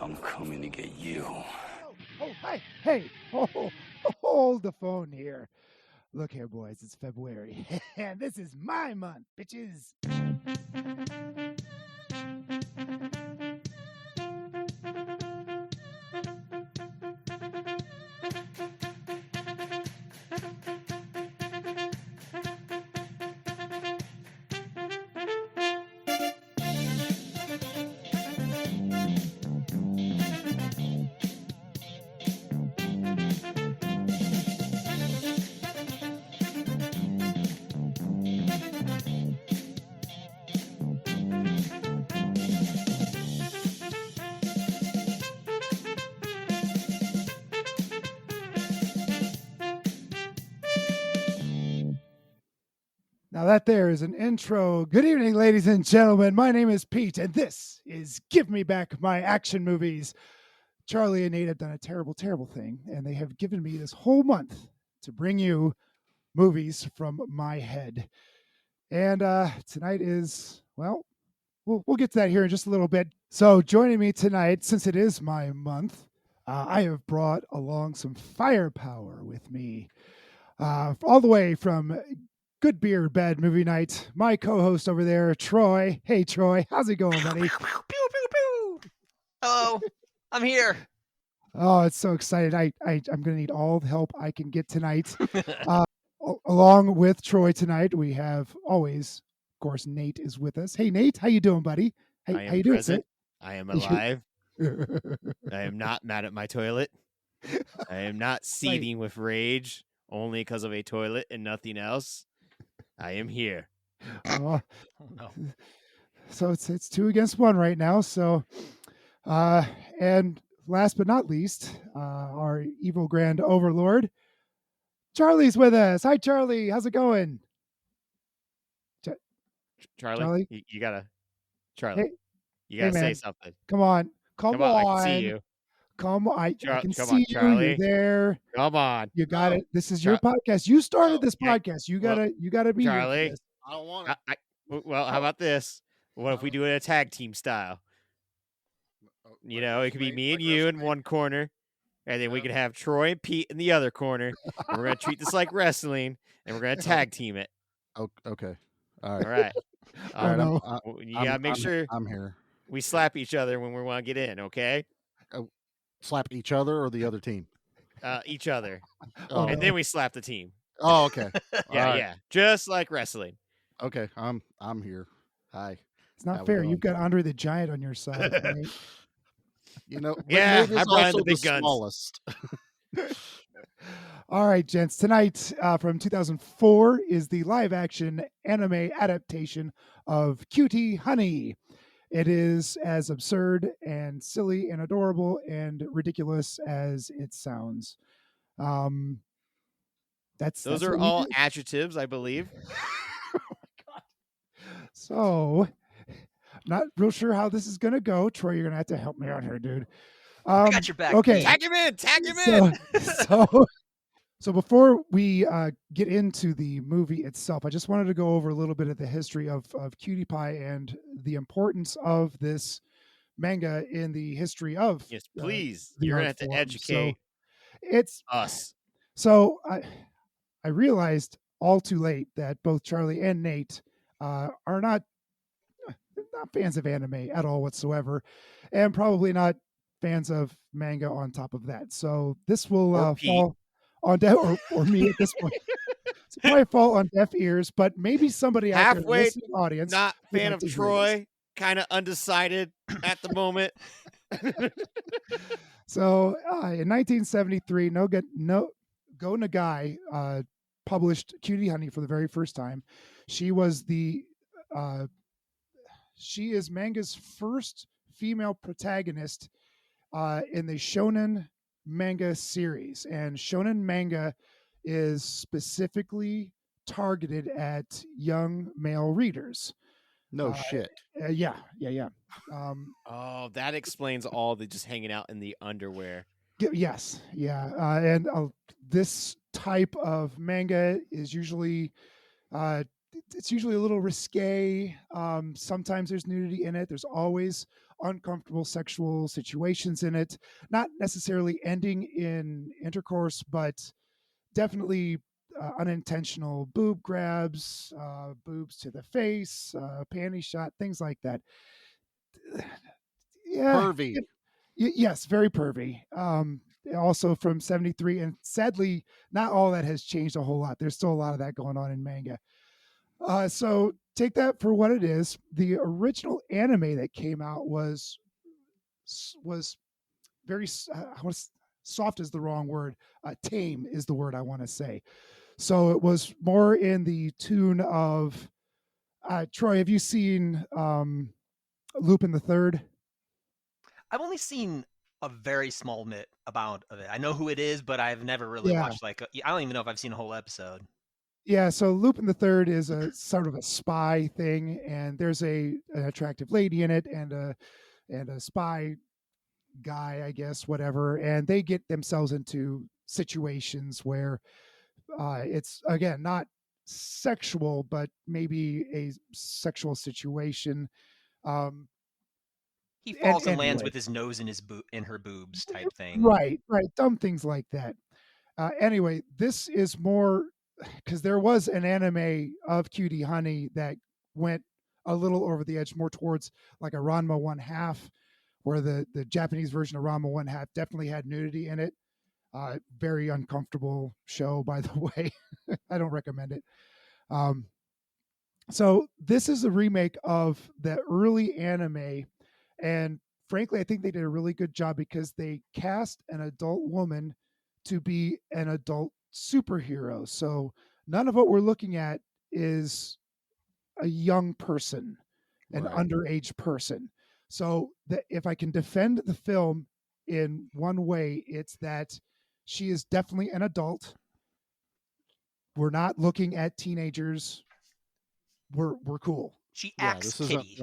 I'm coming to get you. Hi, hey, hold the phone here. Look here, boys, it's February, and this is my month, bitches. Now that there is an intro. Good evening, ladies and gentlemen. My name is Pete, and this is Give Me Back My Action Movies. Charlie and Nate have done a terrible, terrible thing, and they have given me this whole month to bring you movies from my head. And tonight is, well, we'll get to that here in just a little bit. So joining me tonight, since it is my month, I have brought along some firepower with me. All the way from Good Beer, Bad Movie Night, my co-host over there, Troy. Hey, Troy, how's it going, buddy? Pew, pew, pew. Hello, I'm here. Oh, it's so excited. I'm going to need all the help I can get tonight. Along with Troy tonight, we have always, of course, Nate is with us. Hey, Nate, how you doing, buddy? I How am you doing, present. I am alive. sir? I am not mad at my toilet. I am not seething with rage only because of a toilet and nothing else. I am here. Oh, no. So it's 2 against 1 right now. So, and last but not least, our evil grand overlord, Charlie's with us. Hi, Charlie. How's it going? Charlie? You gotta, Charlie. Hey, you gotta hey, say man. something. Come on. Come on, I can see you. Come on. I can Come see on, you. Charlie. You're there. Come on. You got it. This is your podcast. You started this podcast. You gotta be Charlie. here for this. I don't want it. Well, how about this? What if we do it a tag team style? You know, it could be me and you in one corner, and then we could have Troy and Pete in the other corner, and we're gonna treat this like wrestling, and we're gonna tag team it. Okay. All right. All right. All right. You gotta make sure I'm here. we slap each other when we want to get in. Okay. Slap each other or the other team? Each other, Oh, and then we slap the team. oh okay. Yeah, just like wrestling. Okay. I'm here. Hi. It's not How we fair. doing? You've got Andre the Giant on your side. Right? You know, Yeah, Nate is I brought in also the big the guns. smallest. All right, gents. Tonight, from 2004, is the live-action anime adaptation of Cutie Honey. It is as absurd and silly and adorable and ridiculous as it sounds. That's Those what are we all did. adjectives, I believe. Oh my God. So, not real sure how this is gonna go. Troy, you're gonna have to help me out here, dude. I got your back. Okay. Tag him in. So before we get into the movie itself, I just wanted to go over a little bit of the history of Cutie Pie and the importance of this manga in the history of. Yes, please. the You're gonna art have to form. educate It's us. so I realized all too late that both Charlie and Nate are not fans of anime at all whatsoever, and probably not fans of manga on top of that. So this will fall on deaf or me at this point. It's probably fall on deaf ears, but maybe somebody out there in the Halfway listening audience not would fan like of to hear this. Troy, kind of undecided at the moment. So in 1973, Go Nagai published Cutie Honey for the very first time. She was she is manga's first female protagonist in the shonen manga series, and shonen manga is specifically targeted at young male readers. No shit. Yeah. Oh, that explains all the just hanging out in the underwear. Yes, yeah, and this type of manga is usually it's usually a little risque. Sometimes there's nudity in it. There's always uncomfortable sexual situations in it, not necessarily ending in intercourse, but definitely unintentional boob grabs, boobs to the face, panty shot, things like that. Yeah. Pervy. Yes, very pervy. Also from 73, and sadly, not all that has changed a whole lot. There's still a lot of that going on in manga. So take that for what it is. The original anime that came out was very soft is the wrong word. Tame is the word I want to say. So it was more in the tune of Troy. Have you seen Lupin the Third? I've only seen a very small amount of it. I know who it is, but I've never really watched I don't even know if I've seen a whole episode. Yeah, so Lupin the Third is a sort of a spy thing, and there's an attractive lady in it, and a spy guy, I guess, whatever, and they get themselves into situations where it's again not sexual, but maybe a sexual situation. He falls and lands anyway. with his nose in her boobs type thing. Right, dumb things like that. Anyway, this is more because there was an anime of Cutie Honey that went a little over the edge, more towards like a Ranma 1/2, where the Japanese version of Ranma 1/2 definitely had nudity in it. Very uncomfortable show, by the way. I don't recommend it. So this is a remake of the early anime, and frankly, I think they did a really good job because they cast an adult woman to be an adult superhero. So none of what we're looking at is a young person, an underage person. So if I can defend the film in one way, it's that she is definitely an adult. We're not looking at teenagers. We're cool. She acts kitty.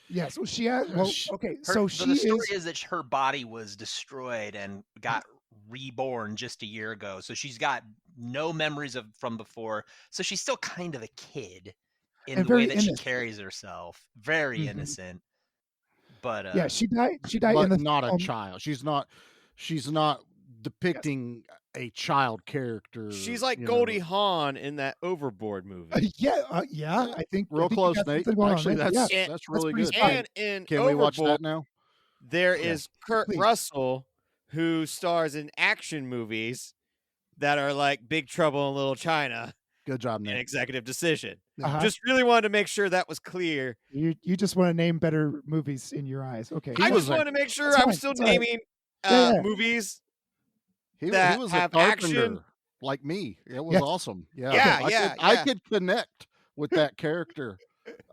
Yes, well, okay. The story is that her body was destroyed and got reborn just a year ago. So she's got no memories from before. So she's still kind of a kid in the way that she carries herself. Very innocent. But yeah, she died. But in the not a child. She's not depicting a child character. She's like Goldie Hawn in that Overboard movie. I think real close, Nate. Actually, that's really good. And in Can Overboard, we watch that now? There is Kurt Russell, who stars in action movies that are like Big Trouble in Little China. Good job, Nate. An Executive Decision. Just really wanted to make sure that was clear. You just want to name better movies in your eyes. Okay. I just want to make sure I'm still naming movies. He was a carpenter action. Like me. It was awesome. Yeah. I could connect with that character.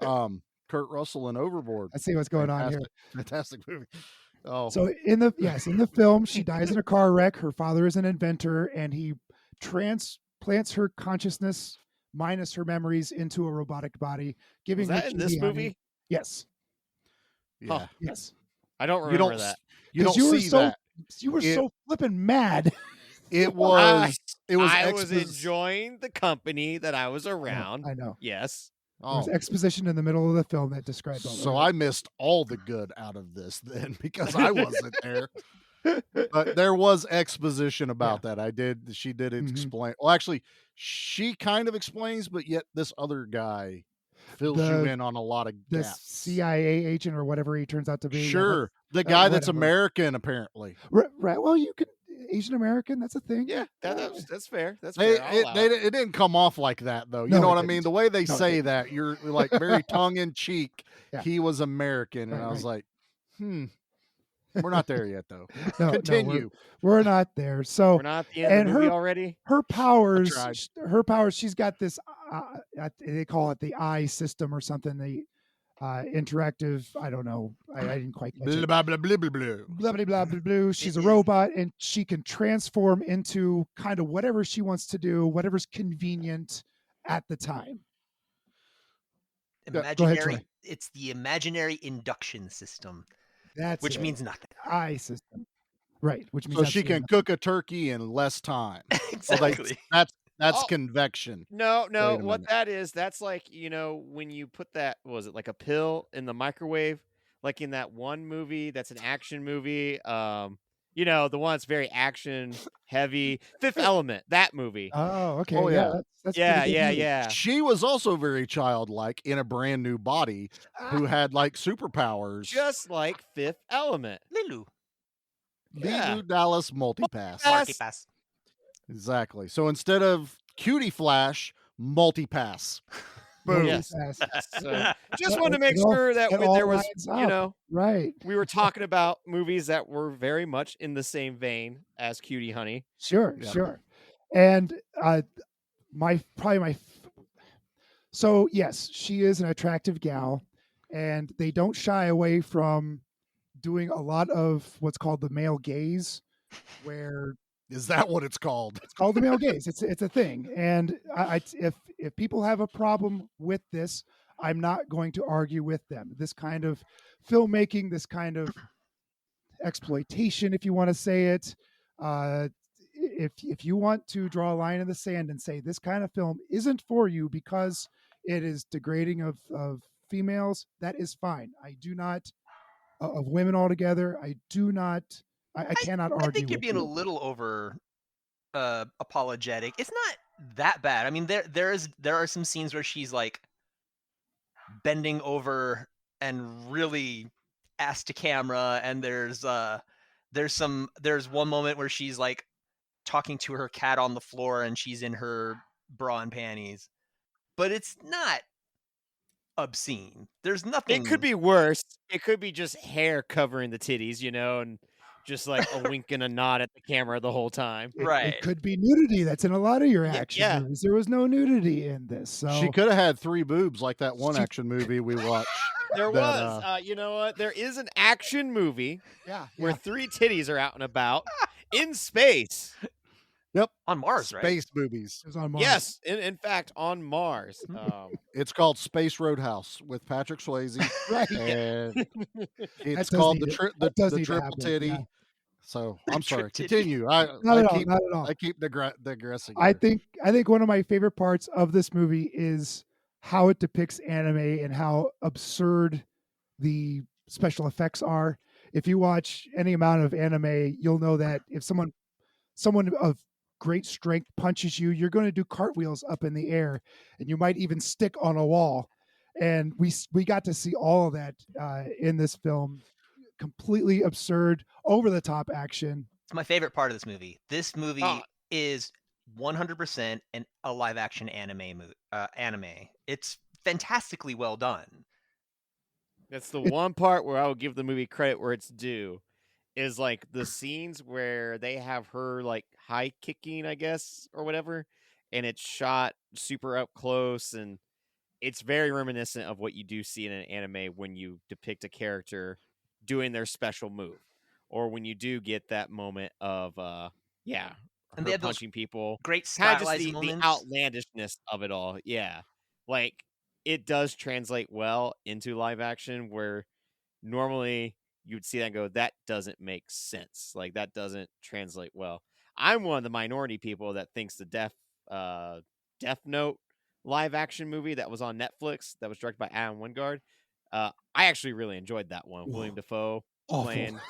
Kurt Russell in Overboard. I see what's going on here. Fantastic movie. Oh. So in the film, she dies in a car wreck. Her father is an inventor, and he transplants her consciousness minus her memories into a robotic body, giving was that in this movie? Yes. Yeah. Huh. Yes. I don't remember that. You don't see that. You were so flipping mad. It was. I was enjoying the company that I was around. I know. Yes. There was exposition in the middle of the film that described all that. So I missed all the good out of this then because I wasn't there. But there was exposition about that. She did explain. Well, actually, she kind of explains, but yet this other guy fills you in on a lot of gaps. This CIA agent or whatever he turns out to be. Sure. The guy that's American, apparently. Right. Well, you could Asian American. That's a thing. Yeah, that's fair. That's fair. It didn't come off like that, though. You know what I mean? The way they say that, you're like very tongue in cheek. Yeah. He was American, and I was like, we're not there yet, though. Continue. We're not there. So we're not at the end of the movie already. Her powers. She's got this. They call it the eye system or something. The interactive. I don't know. I didn't quite catch it. Blah blah blah blah blah. Blah blah blah blah blah. She's a robot, and she can transform into kind of whatever she wants to do, whatever's convenient at the time. Imaginary. It's the imaginary induction system. Which means nothing. Eye system. Right. Which means so she can cook a turkey in less time. Exactly. That's convection. No. What that is, that's like, when you put that, was it like a pill in the microwave? like in that one movie that's an action movie. You know, the one that's very action heavy. Fifth Element, that movie. Oh, okay. Oh, Yeah, yeah. that's Yeah, pretty good yeah, news. yeah. She was also very childlike in a brand new body who had like superpowers. Just like Fifth Element. Lilu. Yeah. Lilu Dallas Multipass. Multipass. Exactly. So instead of Cutie Flash, Multipass. Boom. Yes. Multipass. So just It- wanted to make it all- sure that it all there was, lines you up. know, Right. we were talking about movies that were very much in the same vein as Cutie Honey. Sure, Yeah. sure. And so yes, she is an attractive gal, and they don't shy away from doing a lot of what's called the male gaze, where Is that what it's called? it's called the male gaze. It's a thing, and if people have a problem with this, I'm not going to argue with them. This kind of filmmaking, this kind of exploitation, if you want to say it. If you want to draw a line in the sand and say this kind of film isn't for you because it is degrading of females, that is fine. I do not of women altogether. I do not. I cannot argue. I think you're with being you. a little over apologetic. It's not that bad. I mean, there are some scenes where she's like bending over and really ass to camera, and there's one moment where she's like talking to her cat on the floor and she's in her bra and panties, but it's not obscene. There's nothing. It could be worse. It could be just hair covering the titties, you know, and just like a wink and a nod at the camera the whole time. Right. It could be nudity. That's in a lot of your Yeah, action yeah. movies. There was no nudity in this. So She could have had 3 boobs like that one action movie we watched. There that, was. You know what? There is an action movie yeah, where yeah. 3 titties are out and about in space. On Mars, right? Space movies. It was on Mars. Yes, in fact, on Mars. It's called Space Roadhouse with Patrick Swayze. Right. And it's does called need the, to- tri- the, that does the need to triple happen, titty. yeah. So I'm sorry. Trip titty. Continue. Not at all. Not at all. I keep digressing. I here. think one of my favorite parts of this movie is how it depicts anime and how absurd the special effects are. If you watch any amount of anime, you'll know that if someone of great strength punches you, you're going to do cartwheels up in the air, and you might even stick on a wall. And we got to see all of that in this film. Completely absurd, over the top action. It's my favorite part of this movie. This movie Oh. is 100% a live action anime. It's fantastically well done. That's the one part where I will give the movie credit where it's due. Is like the scenes where they have her like high kicking, I guess, or whatever, and it's shot super up close, and it's very reminiscent of what you do see in an anime when you depict a character doing their special move, or when you do get that moment of And her they have those punching people. Great Kind of just stylized the moments. outlandishness of it all. Yeah, like it does translate well into live action, where normally you would see that and go, that doesn't make sense. Like that doesn't translate well. I'm one of the minority people that thinks the Death Note live action movie that was on Netflix that was directed by Adam Wingard. I actually really enjoyed that one. Whoa. William Dafoe Awful. playing.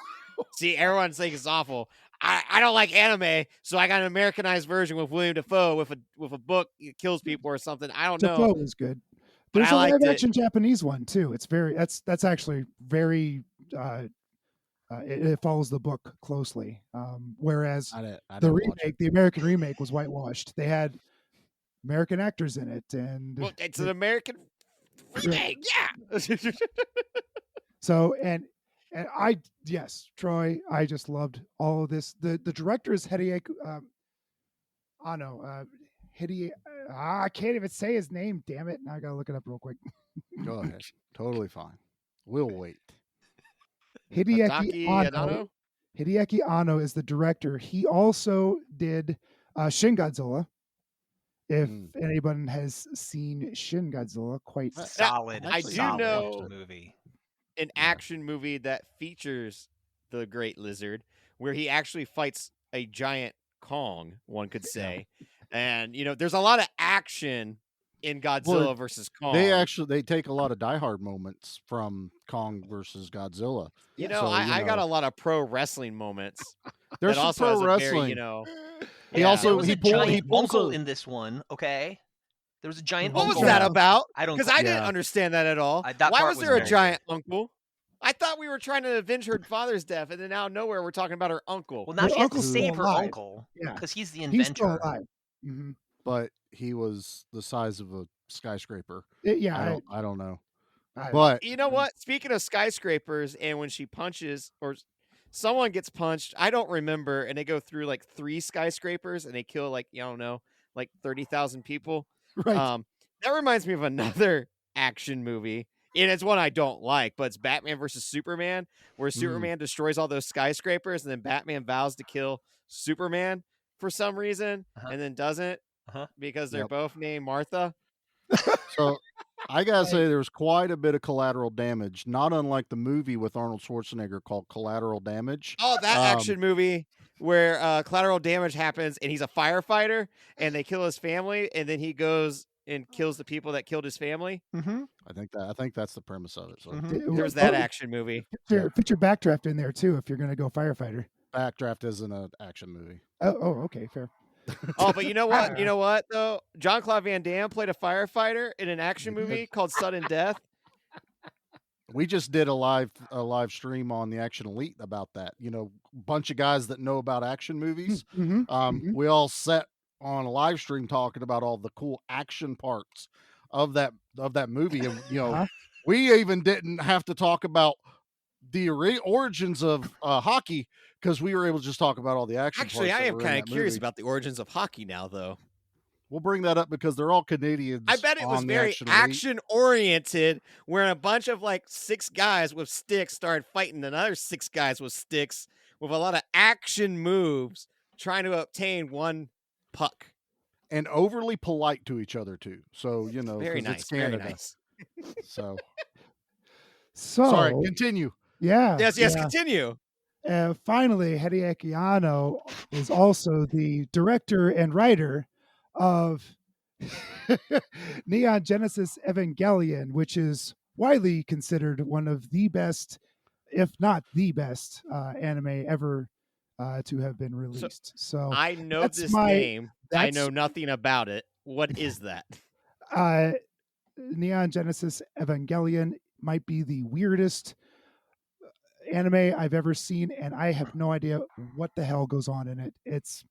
See, everyone's saying it's awful. I don't like anime, so I got an Americanized version with William Dafoe with a book that kills people or something. I don't know. Defoe was good. But There's I a liked live it. action Japanese one too. It's that's actually very it follows the book closely. Whereas I the didn't watch it. remake, the American remake, was whitewashed. They had American actors in it, and Well, it's an American remake. Yeah. so and yes, Troy, I just loved all of this. The director is Hideaki Anno. I can't even say his name. Damn it! Now I gotta look it up real quick. Go ahead. Totally fine. We'll wait. Hideaki Anno. Hideaki Anno is the director. He also did Shin Godzilla. If anyone has seen Shin Godzilla, quite Solid. I do solid know- movie. An action movie that features the Great Lizard, where he actually fights a giant Kong, one could say. And, there's a lot of action in Godzilla versus Kong. They take a lot of Die Hard moments from Kong versus Godzilla. You know, So, I got a lot of pro wrestling moments. There's that some also pro has a wrestling. very, you know. He Yeah. also There was he a pulled giant pulls uncle a- in this one. Okay, there was a giant. What was uncle. that about? I don't. Because I didn't Yeah. understand that at all. That Why part was was there a very giant uncle? I thought we were trying to avenge her father's death, and then out of nowhere we're talking about her uncle. Well, now Her she has to uncle's still save her alive. uncle Yeah. because he's the He's still inventor. alive. Mm-hmm. but he was the size of a skyscraper. Yeah. I don't know. I- But You know what? Speaking of skyscrapers, and when she punches or someone gets punched, I don't remember, and they go through like 3 skyscrapers and they kill like, I don't know, like 30,000 people. right. That reminds me of another action movie. And it's one I don't like, but it's Batman versus Superman, where Superman destroys all those skyscrapers, and then Batman vows to kill Superman for some reason, and then doesn't because they're both named Martha. So I gotta say, there was quite a bit of collateral damage, not unlike the movie with Arnold Schwarzenegger called Collateral Damage. Oh, that action movie where collateral damage happens, and he's a firefighter, and they kill his family, and then he goes and kills the people that killed his family. Mm-hmm. I think that's the premise of it. So There's that action movie. Put your backdraft in there too if you're going to go firefighter. Backdraft isn't an action movie. Oh, okay, fair. Oh, but you know what? You know what though? Jean-Claude Van Damme played a firefighter in an action movie called Sudden Death. We just did a live stream on the Action Elite about that. You know, bunch of guys that know about action movies. We all sat on a live stream talking about all the cool action parts of that movie, and you know, we even didn't have to talk about the origins of hockey because we were able to just talk about all the action. Actually, parts I that am were in kind of that curious movie. about the origins of hockey now, though. We'll bring that up because they're all Canadians. I bet it was on the very Action Elite. action oriented, where a bunch of like 6 guys with sticks started fighting another 6 guys with sticks with a lot of action moves, trying to obtain one puck. And overly polite to each other too. So you know, Very 'cause nice. it's Canada. Very nice. So So sorry, continue. Yeah. Yes. yeah. Continue. Finally, Hideaki Anno is also the director and writer of Neon Genesis Evangelion, which is widely considered one of the best, if not the best, anime ever to have been released. So I know that's this my- name. I that's- know nothing about it. What is that? Neon Genesis Evangelion might be the weirdest anime I've ever seen, and I have no idea what the hell goes on in it. It's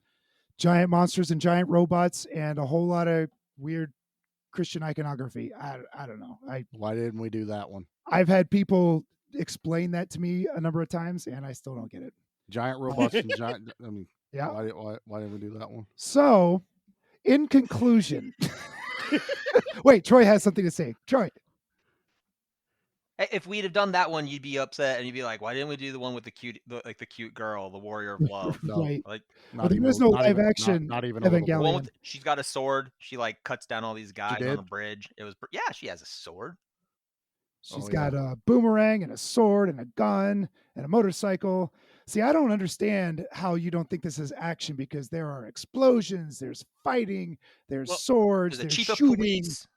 giant monsters and giant robots and a whole lot of weird Christian iconography. I don't know. Why didn't we do that one? I've had people explain that to me a number of times, and I still don't get it. Giant robots and giant. I mean, Yeah. why didn't we do that one? So, in conclusion, wait, Troy has something to say. Troy. If we'd have done that one, you'd be upset and you'd be like, "Why didn't we do the one with the cute girl, the warrior of love?" No, Right. Like Well, there is no live action Not even a little bit. Evangelion. the one with she's got a sword. She like cuts down all these guys on did? the bridge. It was she has a sword. She's Oh, got a boomerang and a sword and a gun and a motorcycle. See, I don't understand how you don't think this is action because there are explosions, there's fighting, there's swords, There's a there's chief of shooting. police.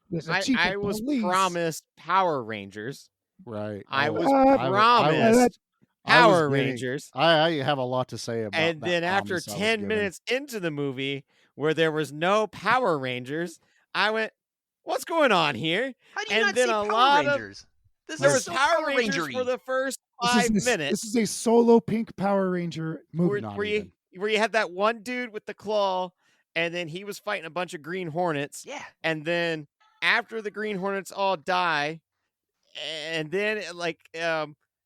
There's a chief I of was police. promised Power Rangers. Right. I Oh, was I promised I was Power getting- Rangers. I have a lot to say about And that then after promise I was 10 given. minutes into the movie where there was no Power Rangers, I went, what's going on here? How do you And not then see a Power lot of- Rangers? This There is was so Power Rangers Ranger-y. for the first This 5 is minutes. This is a solo pink Power Ranger movie. Not where even. you had that one dude with the claw, and then he was fighting a bunch of Green Hornets. Yeah. And then after the Green Hornets all die, and then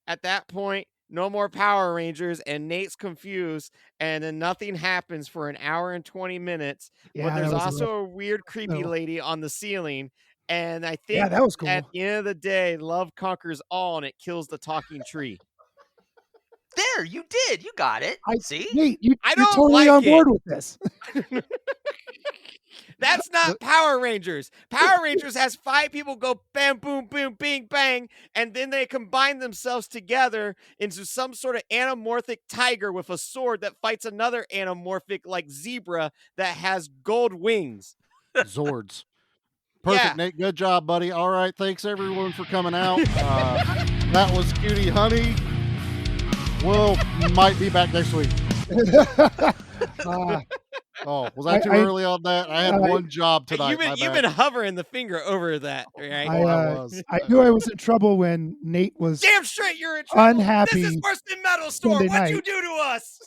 at that point, no more Power Rangers, and Nate's confused, and then nothing happens for an hour and 20 minutes. Yeah, But there's that was also rough. a weird, creepy No. lady on the ceiling. And I think Yeah, that was cool. at the end of the day, love conquers all, and it kills the talking tree. There, you did. You got it. See? Nate, I you're don't totally like on board it. with this. That's not Power Rangers. Power Rangers has 5 people go bam, boom, boom, bing, bang, and then they combine themselves together into some sort of anamorphic tiger with a sword that fights another anamorphic like zebra that has gold wings. Zords. Perfect, Yeah. Nate. Good job, buddy. All right. Thanks, everyone, for coming out. That was Cutie Honey. We'll might be back next week. Oh, was I too early on that? I had one job tonight. You've been hovering the finger over that, right? I was. I knew I was in trouble when Nate was Damn straight you're in trouble. unhappy. This is worse than Metal Store. Sunday What'd you night. do to us?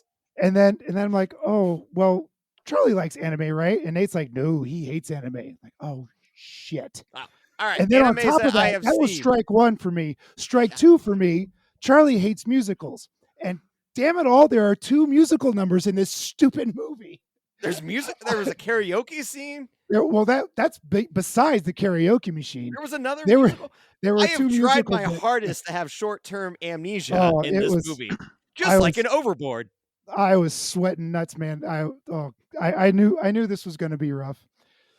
And then I'm like, oh, well, Charlie likes anime, right? And Nate's like, no, he hates anime. Like, oh shit. All right. And then on animes top of I that, have that was seen. strike one for me. Strike two for me. Charlie hates musicals. And damn it all, there are 2 musical numbers in this stupid movie. There's music. There was a karaoke scene. Well, that's besides the karaoke machine. There was another There musical. There were I 2 have tried musicals. my hardest to have short-term amnesia in it this was- movie. Just like an Overboard. I was sweating nuts, man. I knew this was going to be rough.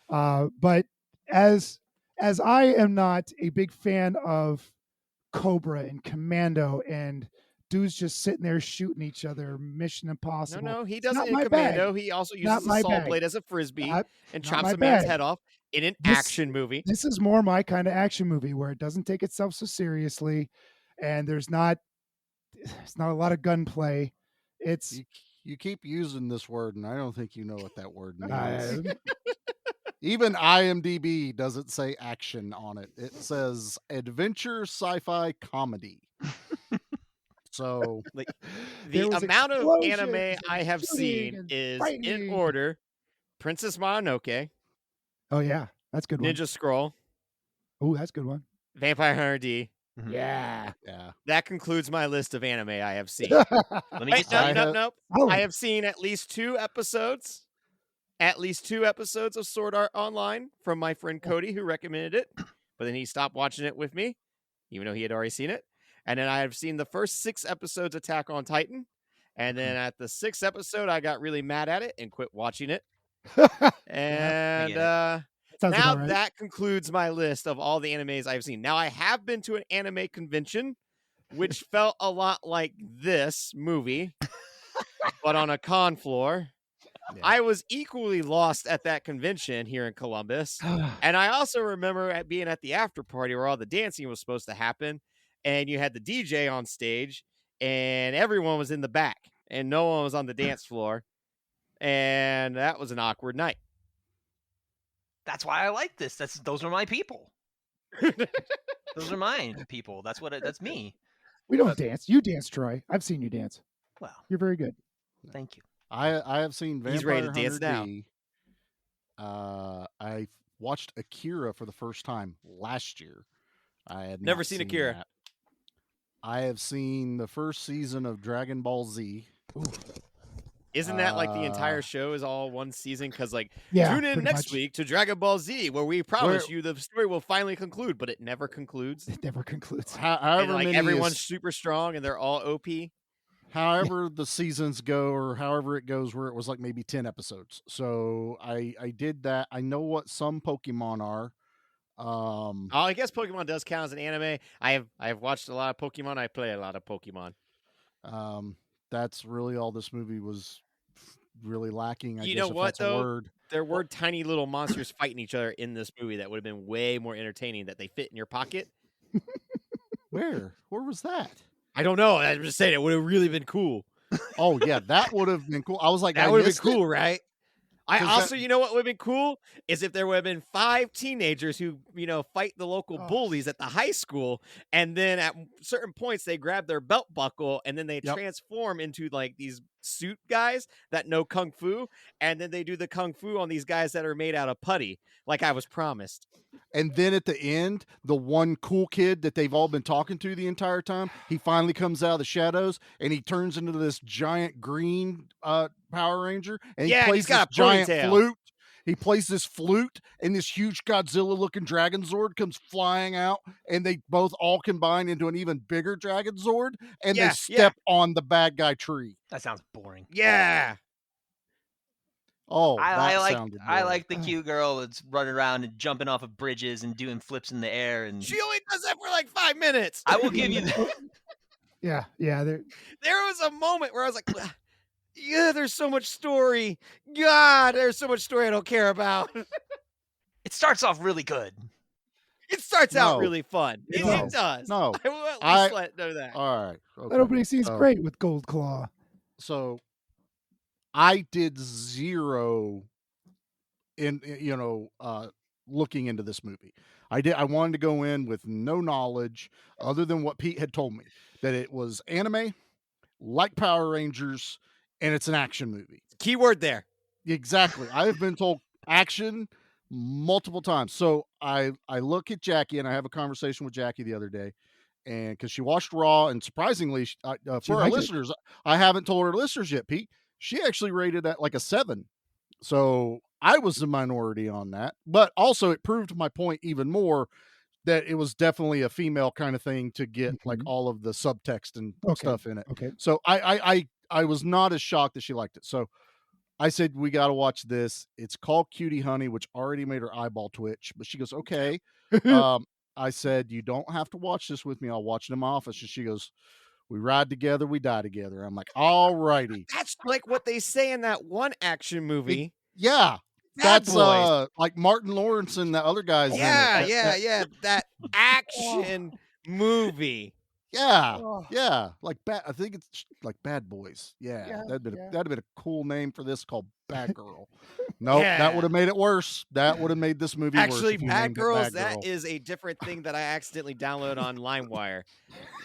But as I am not a big fan of Cobra and Commando and dudes just sitting there shooting each other, Mission Impossible. No, he It's doesn't not in my Commando. bag. He also Not uses my a saw bag. blade as a frisbee Not and not chops my a man's bag. head off in an This- action movie. This is more my kind of action movie where it doesn't take itself so seriously, and it's not a lot of gunplay. It's You keep using this word, and I don't think you know what that word means. uh, Even IMDb doesn't say action on it. It says adventure sci-fi comedy. So The there was amount of explosions anime and I have shooting seen and is in fighting. order: Princess Mononoke, oh yeah, that's a good one. Ninja Scroll, Oh, that's a good one. Vampire Hunter D. Yeah. yeah, That concludes my list of anime I have seen. Let me Wait, get no, I no, have- no. Oh, I have seen at least 2 episodes. At least 2 episodes of Sword Art Online from my friend Cody, who recommended it, but then he stopped watching it with me, even though he had already seen it. And then I have seen the first 6 episodes of Attack on Titan. And then at the 6th episode, I got really mad at it and quit watching it. And sounds now about right. that concludes my list of all the animes I've seen. Now, I have been to an anime convention, which felt a lot like this movie, but on a con floor. Yeah. I was equally lost at that convention here in Columbus. And I also remember being at the after party where all the dancing was supposed to happen. And you had the DJ on stage and everyone was in the back and no one was on the dance floor. And that was an awkward night. That's why I like this. Those are my people. Those are mine people. That's me. We don't dance. You dance, Troy. I've seen you dance. Well, You're very good. thank you. I have seen Vampire He's ready to Hunter dance now. D. I watched Akira for the first time last year. I had Never not seen Akira. that. I have seen the first season of Dragon Ball Z. Isn't that like the entire show is all one season? Because Yeah. tune in pretty next much. week to Dragon Ball Z, where we promise you the story will finally conclude, but it never concludes. It never concludes. And However many everyone's is- super strong and they're all OP. however the seasons go, or however it goes, where it was like maybe 10 episodes. So I did that. I know what some Pokemon are. Oh, I guess Pokemon does count as an anime. I have watched a lot of Pokemon. I play a lot of Pokemon. That's really all this movie was really lacking. I You guess know if what, that's a though? word. There were tiny little monsters fighting each other in this movie that would have been way more entertaining that they fit in your pocket. Where was that? I don't know. I'm just saying it would have really been cool. Oh yeah, that would have been cool. I was like, That I would have been missed it. cool, right? I 'Cause also, that- you know what would have been cool is if there would have been 5 teenagers who, fight the local Oh. bullies at the high school, and then at certain points they grab their belt buckle and then they Yep. transform into like these suit guys that know kung fu, and then they do the kung fu on these guys that are made out of putty, like I was promised. And then at the end, the one cool kid that they've all been talking to the entire time, he finally comes out of the shadows and he turns into this giant green Power Ranger, and he Yeah, and plays he's got this a giant ponytail. flute. He plays this flute, and this huge Godzilla-looking Dragon Zord comes flying out, and they both all combine into an even bigger Dragon Zord, and Yeah, they step on the bad guy tree. That sounds boring. Yeah. Oh, I that like sounded I boring. like the cute girl that's running around and jumping off of bridges and doing flips in the air. And She only does that for like 5 minutes. I will give you that. Yeah. There was a moment where I was like, yeah, there's so much story. God, there's so much story I don't care about. It starts off really good. It starts out No. really fun. It It does. does. No. I will at I- least let know that. All right. That Okay. opening scene's great with Gold Claw. So I did zero in looking into this movie. I wanted to go in with no knowledge other than what Pete had told me, that it was anime, like Power Rangers, and it's an action movie. Keyword there. Exactly. I have been told action multiple times. So I look at Jackie, and I have a conversation with Jackie the other day, and because she watched Raw, and surprisingly, She for our liked it. listeners, I haven't told our listeners yet, Pete. She actually rated that like a 7. So I was the minority on that, but also it proved my point even more that it was definitely a female kind of thing to get like Mhm. all of the subtext and Okay. stuff in it. Okay. So I was not as shocked that she liked it. So I said, we got to watch this. It's called Cutie Honey, which already made her eyeball twitch, but she goes, okay. I said, you don't have to watch this with me. I'll watch it in my office. And she goes, we ride together, we die together. I'm like, all righty. That's like what they say in that one action movie. Yeah. Bad That's Boys. like Martin Lawrence and the other guys Yeah, in it. yeah. That action movie. Yeah. Oh. Yeah. Like I think it's like Bad Boys. Yeah. Yeah, that'd yeah. have been a cool name for this, called Bad Girl. Nope, that Yeah. would have made it worse. That would have made this movie worse. Actually, if you Bad named it Girls, Bad that Girl. is a different thing that I accidentally downloaded on LimeWire.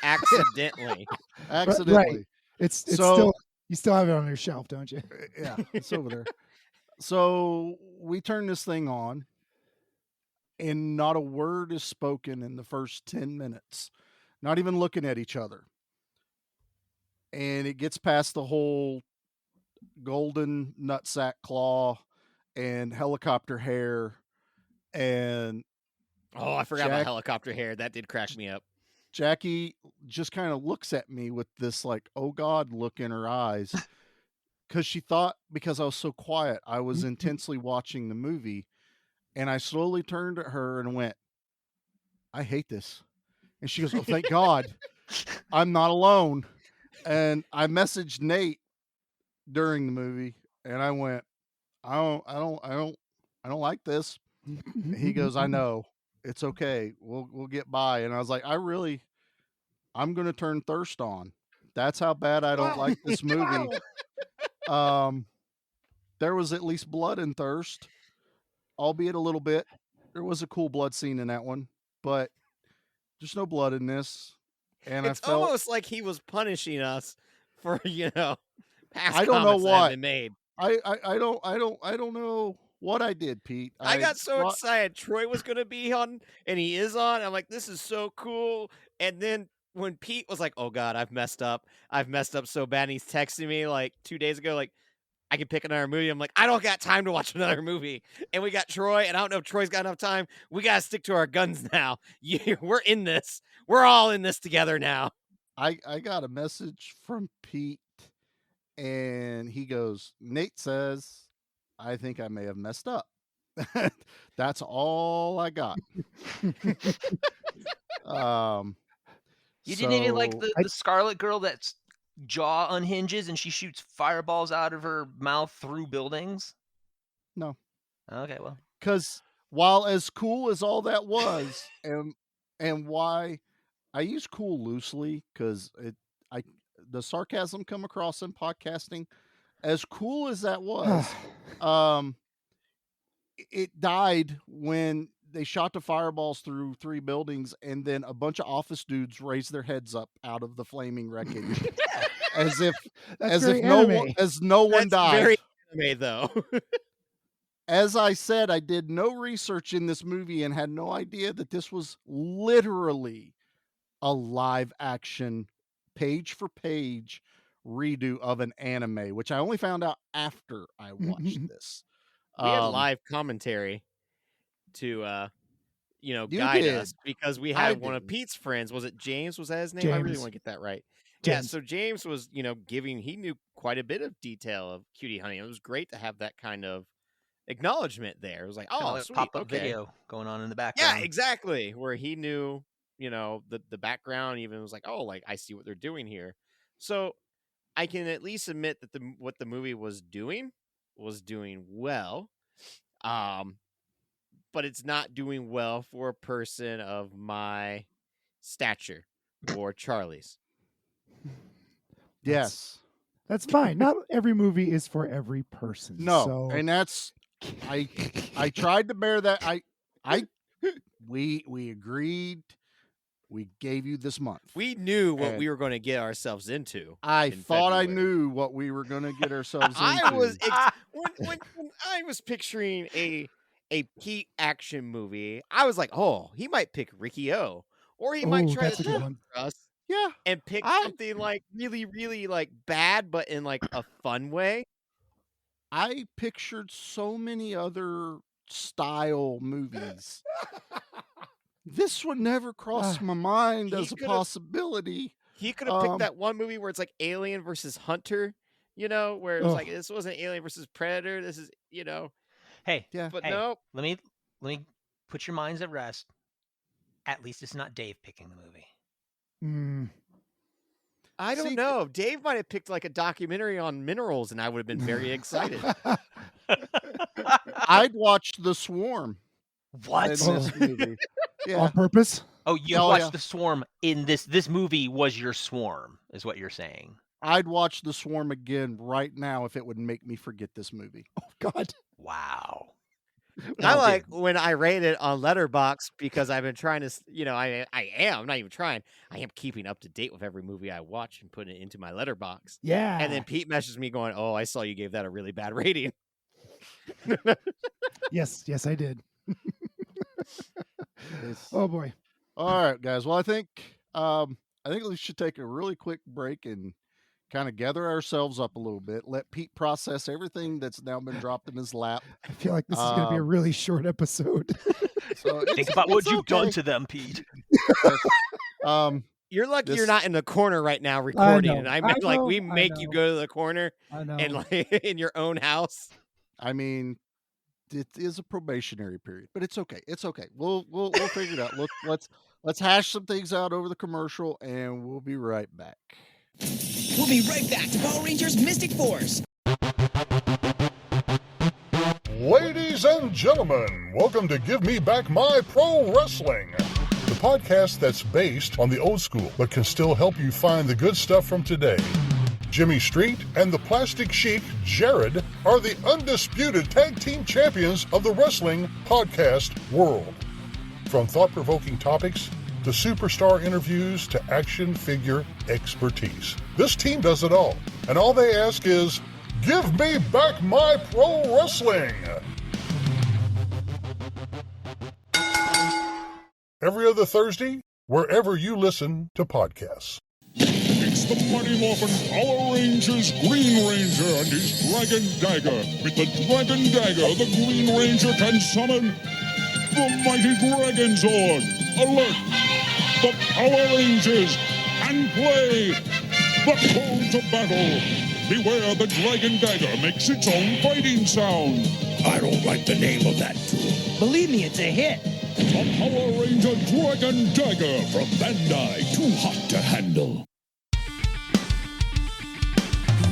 Accidentally. Accidentally. It's So- still, you still have it on your shelf, don't you? Yeah, it's over there. So we turn this thing on, and not a word is spoken in the first 10 minutes, not even looking at each other. And it gets past the whole golden nutsack claw and helicopter hair, and Oh, I forgot about Jack- helicopter hair. That did crack me up. Jackie just kind of looks at me with this like, oh God look in her eyes, because she thought because I was so quiet, I was intensely watching the movie. And I slowly turned at her and went, I hate this. And she goes, oh, thank God I'm not alone. And I messaged Nate during the movie, and I went, I don't like this. He goes, I know, it's okay. We'll get by. And I was like, I'm going to turn thirst on. That's how bad I don't like this movie. There was at least blood in Thirst, albeit a little bit. There was a cool blood scene in that one, but there's no blood in this. And It's I felt almost like he was punishing us for, past I don't know comments that have what. been made. I don't know what I did, Pete. I got so thought- excited. Troy was going to be on, and he is on. I'm like, this is so cool. And then when Pete was like, oh, God, I've messed up. I've messed up so bad. And he's texting me like 2 days ago, like, I can pick another movie. I'm like, I don't got time to watch another movie. And we got Troy, and I don't know if Troy's got enough time. We got to stick to our guns now. We're in this. We're all in this together now. I got a message from Pete, and he goes, Nate says, I think I may have messed up. That's all I got. You didn't even like so- the Scarlet Girl that's jaw unhinges and she shoots fireballs out of her mouth through buildings? No. Okay, well. Because while as cool as all that was, and why I use cool loosely, because the sarcasm come across in podcasting, as cool as that was, it died when they shot the fireballs through 3 buildings, and then a bunch of office dudes raised their heads up out of the flaming wreckage, as if That's as very if no anime. one no one That's died. very anime, though. As I said, I did no research in this movie and had no idea that this was literally a live action, page for page redo of an anime, which I only found out after I watched this. We had live commentary to You guide did. us, because we I had one of didn't. Pete's friends. Was it James? Was that his name? I really James. want to get that right. Yeah, James. so James was, he knew quite a bit of detail of Cutie Honey. It was great to have that kind of acknowledgement there. It was like, Kinda oh, like sweet, pop-up okay. video going on in the background. Yeah, exactly. Where he knew, the background, even was like, oh, like, I see what they're doing here. So I can at least admit that what the movie was doing well. But but it's not doing well for a person of my stature or Charlie's. Yes. That's fine. Not every movie is for every person. No, so... and that's I tried to bear that. We agreed. We gave you this month. We knew what And we were going to get ourselves into. I thought February. I knew what we were going to get ourselves into. I was when I was picturing a Pete action movie, I was like, oh, he might pick Ricky O, or he might try that's a to good one. us Yeah, and pick something like really, really like bad, but in like a fun way. I pictured so many other style movies. This would never cross my mind as a possibility. He could have picked that one movie where it's like Alien versus Hunter, where it was like, this wasn't Alien versus Predator. This is, Hey, yeah, but hey, no. Let me put your minds at rest. At least it's not Dave picking the movie. I don't know. Dave might have picked like a documentary on minerals, and I would have been very excited. I'd watch The Swarm. What? In this movie. Yeah. On purpose? Oh, you watched The Swarm in this movie was your Swarm, is what you're saying. I'd watch The Swarm again right now if it would make me forget this movie. Oh, God. Wow. I like when I rate it on Letterboxd because I've been trying to, I am not even trying. I am keeping up to date with every movie I watch and putting it into my Letterboxd. Yeah. And then Pete messages me going, "Oh, I saw you gave that a really bad rating." Yes, I did. Oh boy. All right, guys. Well, I think we should take a really quick break and kind of gather ourselves up a little bit. Let Pete process everything that's now been dropped in his lap. I feel like this is going to be a really short episode. So think about what you've done to them, Pete. You're lucky you're not in the corner right now recording, and I meant like we make you go to the corner and like in your own house. I mean, it is a probationary period, but it's okay. It's okay. We'll figure it out. Let's hash some things out over the commercial, and we'll be right back. We'll be right back to Power Rangers Mystic Force. Ladies and gentlemen, welcome to Give Me Back My Pro Wrestling, the podcast that's based on the old school but can still help you find the good stuff from today. Jimmy Street and the Plastic Sheik, Jared, are the undisputed tag team champions of the wrestling podcast world. From thought-provoking topics to superstar interviews to action figure expertise, this team does it all. And all they ask is, give me back my pro wrestling! Every other Thursday, wherever you listen to podcasts. It's the Mighty Morphin Power Rangers Green Ranger and his Dragon Dagger. With the Dragon Dagger, the Green Ranger can summon the Mighty Dragon Zord. Alert! The Power Rangers and play the call to battle. Beware, the Dragon Dagger makes its own fighting sound. I don't like the name of that tool. Believe me, it's a hit. The Power Ranger Dragon Dagger from Bandai. Too hot to handle.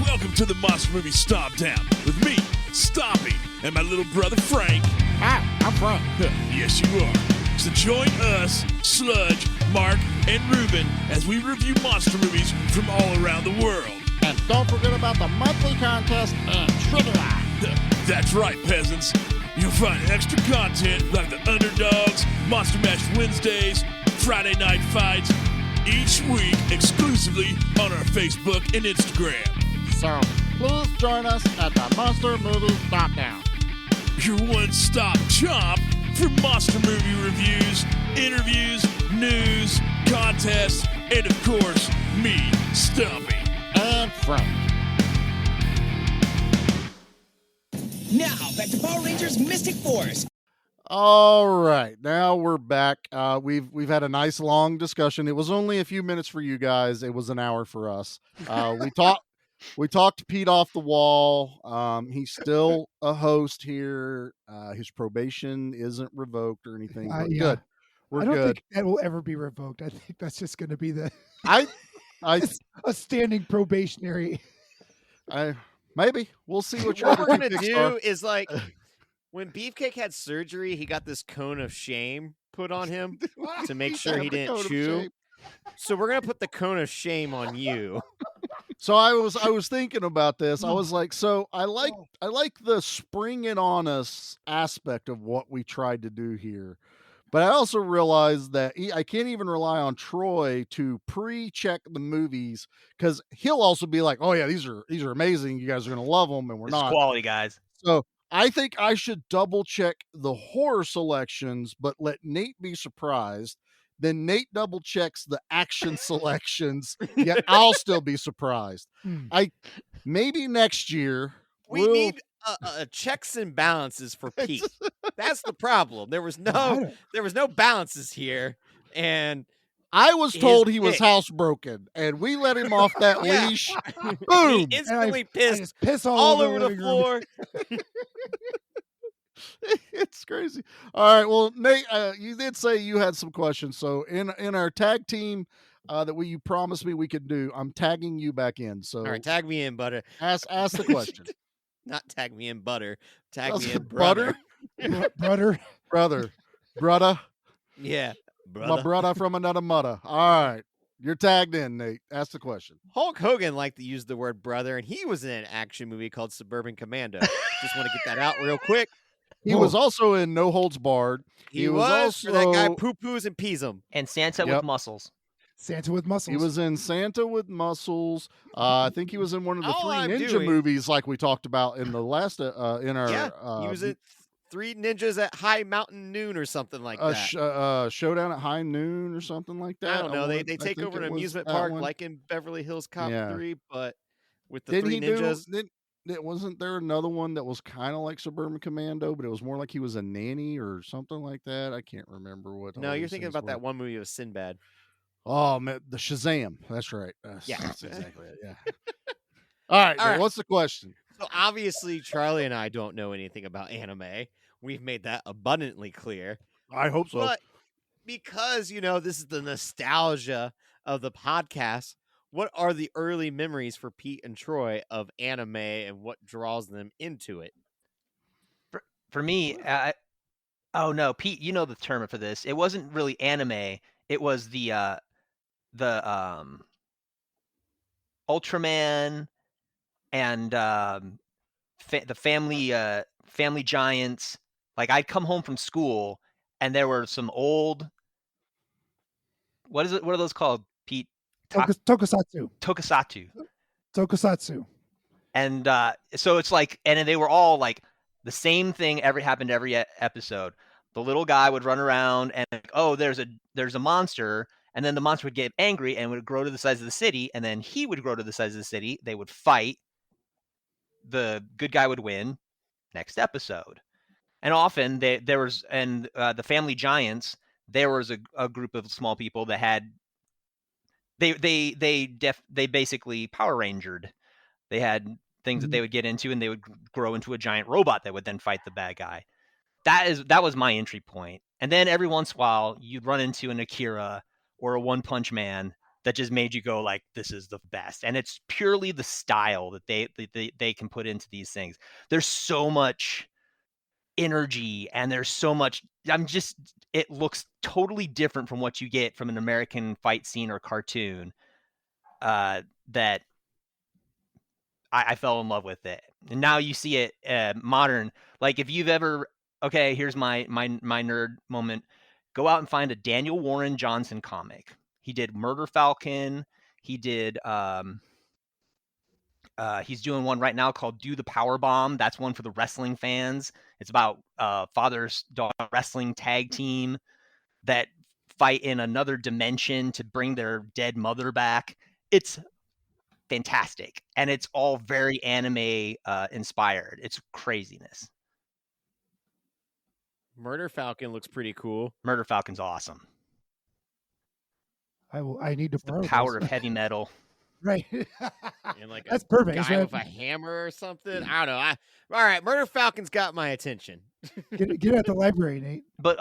Welcome to the Monster Movie Stomp Down with me, Stompy, and my little brother Frank. Hi, I'm Frank. Yes, you are. So join us, Sludge, Mark, and Ruben as we review monster movies from all around the world. And don't forget about the monthly contest and trivia. That's right, peasants. You'll find extra content like the Underdogs, Monster Mash Wednesdays, Friday Night Fights, each week exclusively on our Facebook and Instagram. So please join us at the Monster Movie Stomp Down. Your one-stop shop for monster movie reviews, interviews, news, contests, and of course, me, Stumpy. And Frank. Now, back to Power Rangers Mystic Force. All right, now we're back. We've had a nice long discussion. It was only a few minutes for you guys. It was an hour for us. We talked Pete off the wall. He's still a host here. His probation isn't revoked or anything. But Yeah. Good. I don't think that will ever be revoked. I think that's just going to be a standing probationary. Maybe we'll see what What we're other gonna picks do are. is like When Beefcake had surgery, he got this cone of shame put on him to make He's sure he having a didn't cone of chew. shame. So we're gonna put the cone of shame on you. So I was thinking about this. I was like, so I like the spring it on us aspect of what we tried to do here. But I also realized that I can't even rely on Troy to pre-check the movies, because he'll also be like, "Oh yeah, these are amazing. You guys are gonna love them," and we're This is not. quality, guys. So I think I should double check the horror selections, but let Nate be surprised. Then Nate double checks the action selections, yet I'll still be surprised. Maybe next year We need checks and balances for Pete. That's the problem. There was no balances here, and I was told he was pick. housebroken, and we let him off that Yeah. leash. He Boom! instantly I pissed just piss all over over the living room. floor. It's crazy. All right, well, Nate, you did say you had some questions. So in our tag team that you promised me we could do, I'm tagging you back in. So All right, tag me in, butter. ask the question. Not tag me in, butter. Tag That's me in, butter? brother. brother. Yeah, My brother from another mother. All right, you're tagged in, Nate. Ask the question. Hulk Hogan liked to use the word brother, and he was in an action movie called Suburban Commando. Just want to get that out real quick. He was also in No Holds Barred. He was also for that guy poo-poos and pees him. And Santa with muscles. Santa with muscles. He was in Santa with Muscles. I think he was in one of the All Three I'm Ninja doing- movies, like we talked about in the last in our. Yeah, he was in Three Ninjas at High Mountain Noon or something like that. Showdown at High Noon or something like that. I don't know. They I take think over an it was amusement that park one. like in Beverly Hills Cop Yeah. 3, but with the Didn't Three he Ninjas. wasn't there another one that was kind of like Suburban Commando, but it was more like he was a nanny or something like that? I can't remember what. No, all you're these thinking things about were. that one movie with Sinbad. Oh man, the Shazam. That's right. Yeah. That's exactly it. Yeah. All right. All right. What's the question? So obviously, Charlie and I don't know anything about anime. We've made that abundantly clear. I hope so. But because, this is the nostalgia of the podcast, what are the early memories for Pete and Troy of anime and what draws them into it? For me, oh no, Pete, you know the term for this. It wasn't really anime. It was the Ultraman and the Family Giants. Like I'd come home from school and there were some old. What is it? What are those called, Pete? Tokusatsu. Tokusatsu. And so it's like, and they were all like the same thing. Happened every episode. The little guy would run around and oh, there's a monster, and then the monster would get angry and would grow to the size of the city, and then he would grow to the size of the city. They would fight. The good guy would win. Next episode. And often there was, and the Family Giants, there was a group of small people that had they basically Power Rangered. They had things that they would get into, and they would grow into a giant robot that would then fight the bad guy. That was my entry point. And then every once in a while you'd run into an Akira or a One Punch Man that just made you go like, this is the best. And it's purely the style that they can put into these things. There's so much energy and there's so much, it looks totally different from what you get from an American fight scene or cartoon, that I fell in love with it. And now you see it modern. Like if you've ever, okay, here's my nerd moment. Go out and find a Daniel Warren Johnson comic. He did Murder Falcon. He did he's doing one right now called Do the Power Bomb. That's one for the wrestling fans. It's about father-daughter wrestling tag team that fight in another dimension to bring their dead mother back. It's fantastic, and it's all very anime inspired. It's craziness. Murder Falcon looks pretty cool. Murder Falcon's awesome. I need to The power of heavy metal. Right. And like that's perfect. Guy with a hammer or something. I don't know. All right, Murder Falcon's got my attention. Get it at the library, Nate. But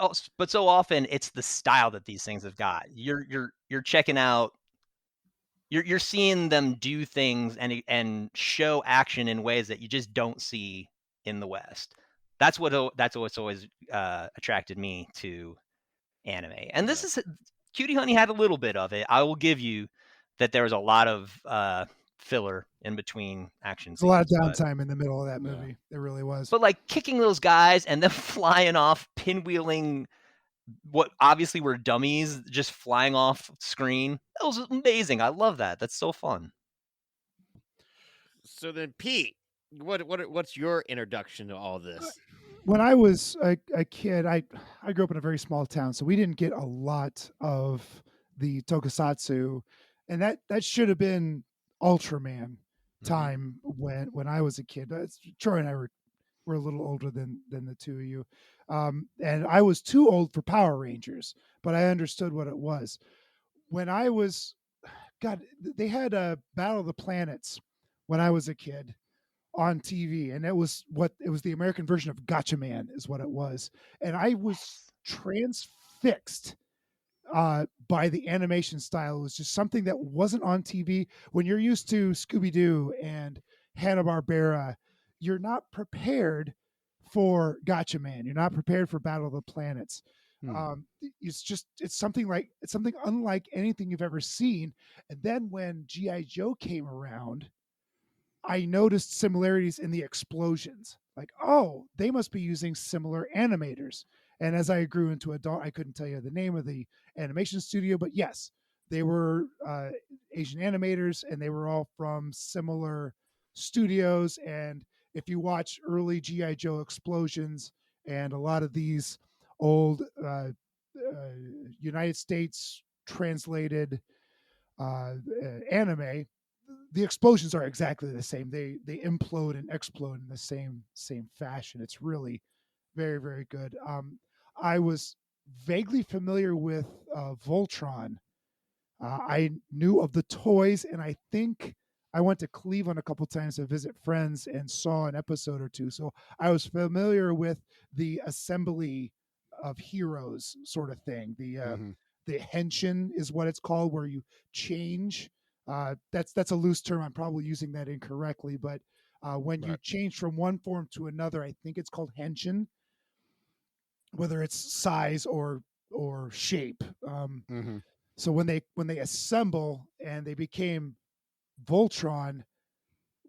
so often it's the style that these things have got. You're checking out. You're seeing them do things and show action in ways that you just don't see in the West. that's what's always attracted me to anime. And this is Cutie Honey had a little bit of it. I will give you that there was a lot of filler in between action There's scenes. a lot of downtime in the middle of that movie. It really was. But like kicking those guys and then flying off, pinwheeling what obviously were dummies, just flying off screen. That was amazing. I love that. That's so fun. So then, Pete, what's your introduction to all this? When I was a kid, I grew up in a very small town, so we didn't get a lot of the tokusatsu, and that should have been Ultraman time when I was a kid. Troy and I were a little older than the two of you, and I was too old for Power Rangers, but I understood what it was. When I was, God, they had a Battle of the Planets when I was a kid on TV, and it was the American version of Gotcha Man is what it was, and I was transfixed by the animation style. It was just something that wasn't on TV. When you're used to Scooby-Doo and Hanna-Barbera, you're not prepared for Gotcha Man. You're not prepared for Battle of the Planets. It's something unlike anything you've ever seen. And then when G.I. Joe came around, I noticed similarities in the explosions. Like, oh, they must be using similar animators. And as I grew into adult, I couldn't tell you the name of the animation studio, but yes, they were Asian animators, and they were all from similar studios. And if you watch early G.I. Joe explosions and a lot of these old United States translated anime, the explosions are exactly the same. They implode and explode in the same fashion. It's really very, very good. I was vaguely familiar with Voltron. I knew of the toys, and I think I went to Cleveland a couple times to visit friends and saw an episode or two. So I was familiar with the assembly of heroes sort of thing. The henshin is what it's called, where you change. That's a loose term. I'm probably using that incorrectly, but when you change from one form to another, I think it's called henshin, whether it's size or shape. So when they assemble and they became Voltron,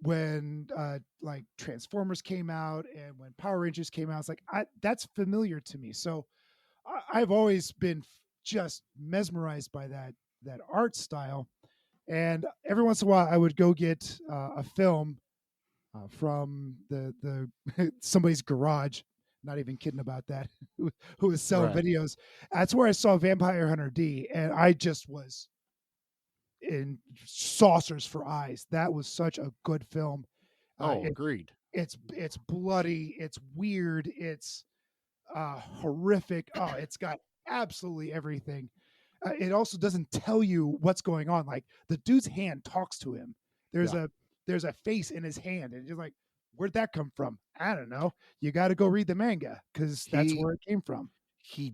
when like Transformers came out and when Power Rangers came out, it's like that's familiar to me. So I've always been just mesmerized by that art style. And every once in a while, I would go get a film from the somebody's garage. Not even kidding about that. Who was selling videos? That's where I saw Vampire Hunter D, and I just was in saucers for eyes. That was such a good film. Agreed. It's bloody. It's weird. It's horrific. Oh, it's got absolutely everything. It also doesn't tell you what's going on. Like the dude's hand talks to him. There's a face in his hand, and you're like, where'd that come from? I don't know. You got to go read the manga because that's where it came from. He